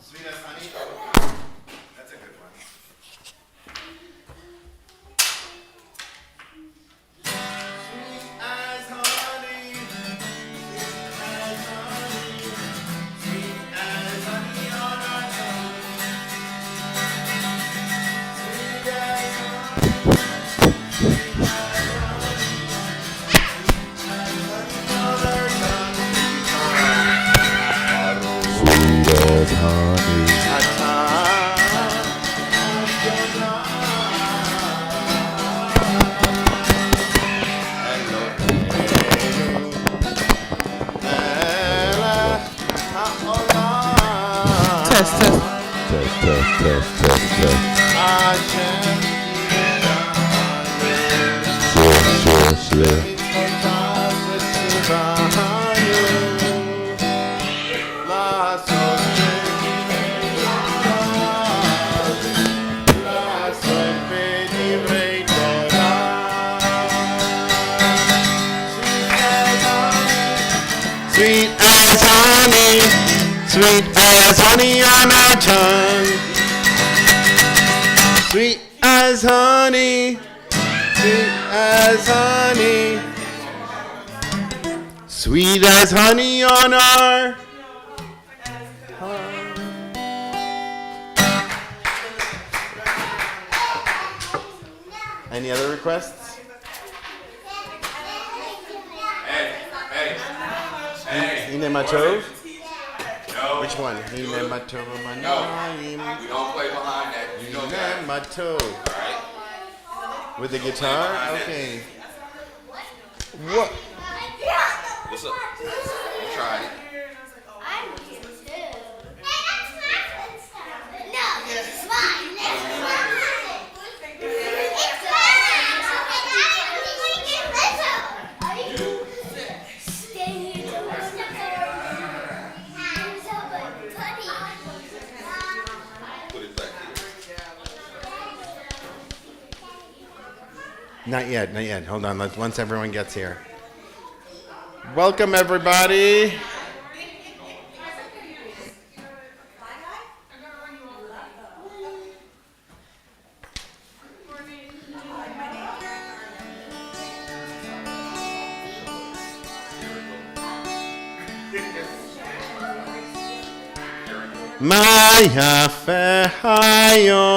Sweet as honey? That's a good one. Sweet as honey, sweet as honey on our tongue. Sweet as Sweet as honey, sweet as honey on our tongue. Sweet as honey, sweet as honey. Sweet as honey on our tongue. Any other requests? Hine Matov? No. Which one? Hine Matov. No. We don't play behind that. You know that. Hine Matov. Alright? With the guitar? Okay. What? What's up? We'll try it. I'm here too. Hey, that's my No, it's mine. It's mine. It's mine. Are you staying here to listen to I'm so funny. Put it back here. Not yet, not yet. Hold on. Once everyone gets here. Welcome, everybody. מה יפה היום,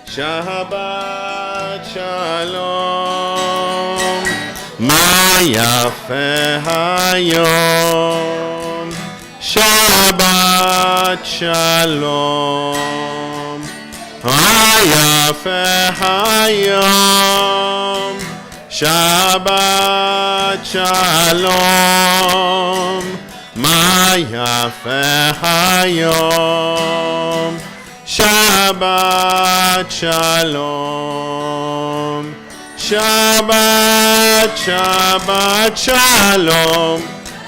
שבת שלום. מה יפה היום, שבת שלום. מה יפה היום, שבת שלום. מה יפה היום, שבת שלום. שבת, שבת שלום.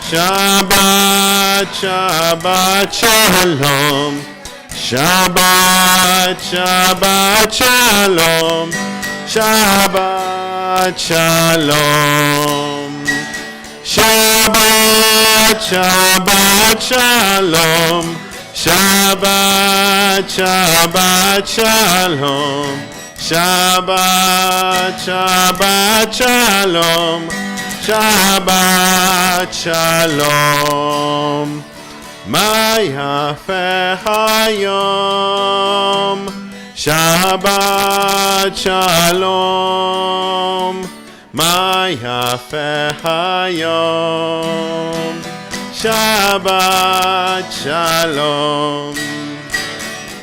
Shabbat, Shabbat Shalom. Shabbat, Shabbat Shalom. Shabbat Shalom. Shabbat, Shabbat Shalom. Shabbat, Shabbat Shalom. Shabbat, Shabbat Shalom. Shabbat Shalom. Ma yafe hayom. Shabbat Shalom. Ma yafe hayom. Shabbat Shalom.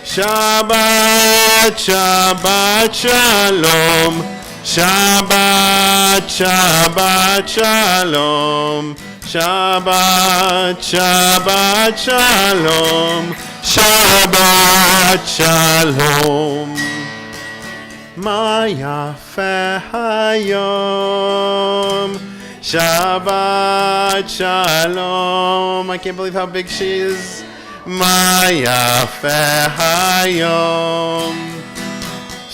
Shabbat, Shabbat Shalom. Shabbat, Shabbat Shalom. Shabbat, Shabbat Shalom. Shabbat Shalom. Ma yafe hayom. Shabbat Shalom. I can't believe how big she is. Ma yafe hayom.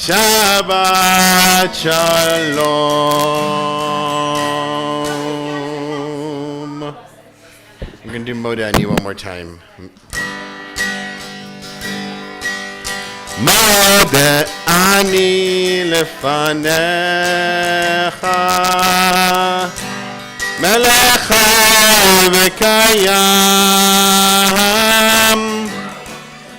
Shabbat Shalom. I'm going to do Modani one more time. Modani lefanecha melech v'kayam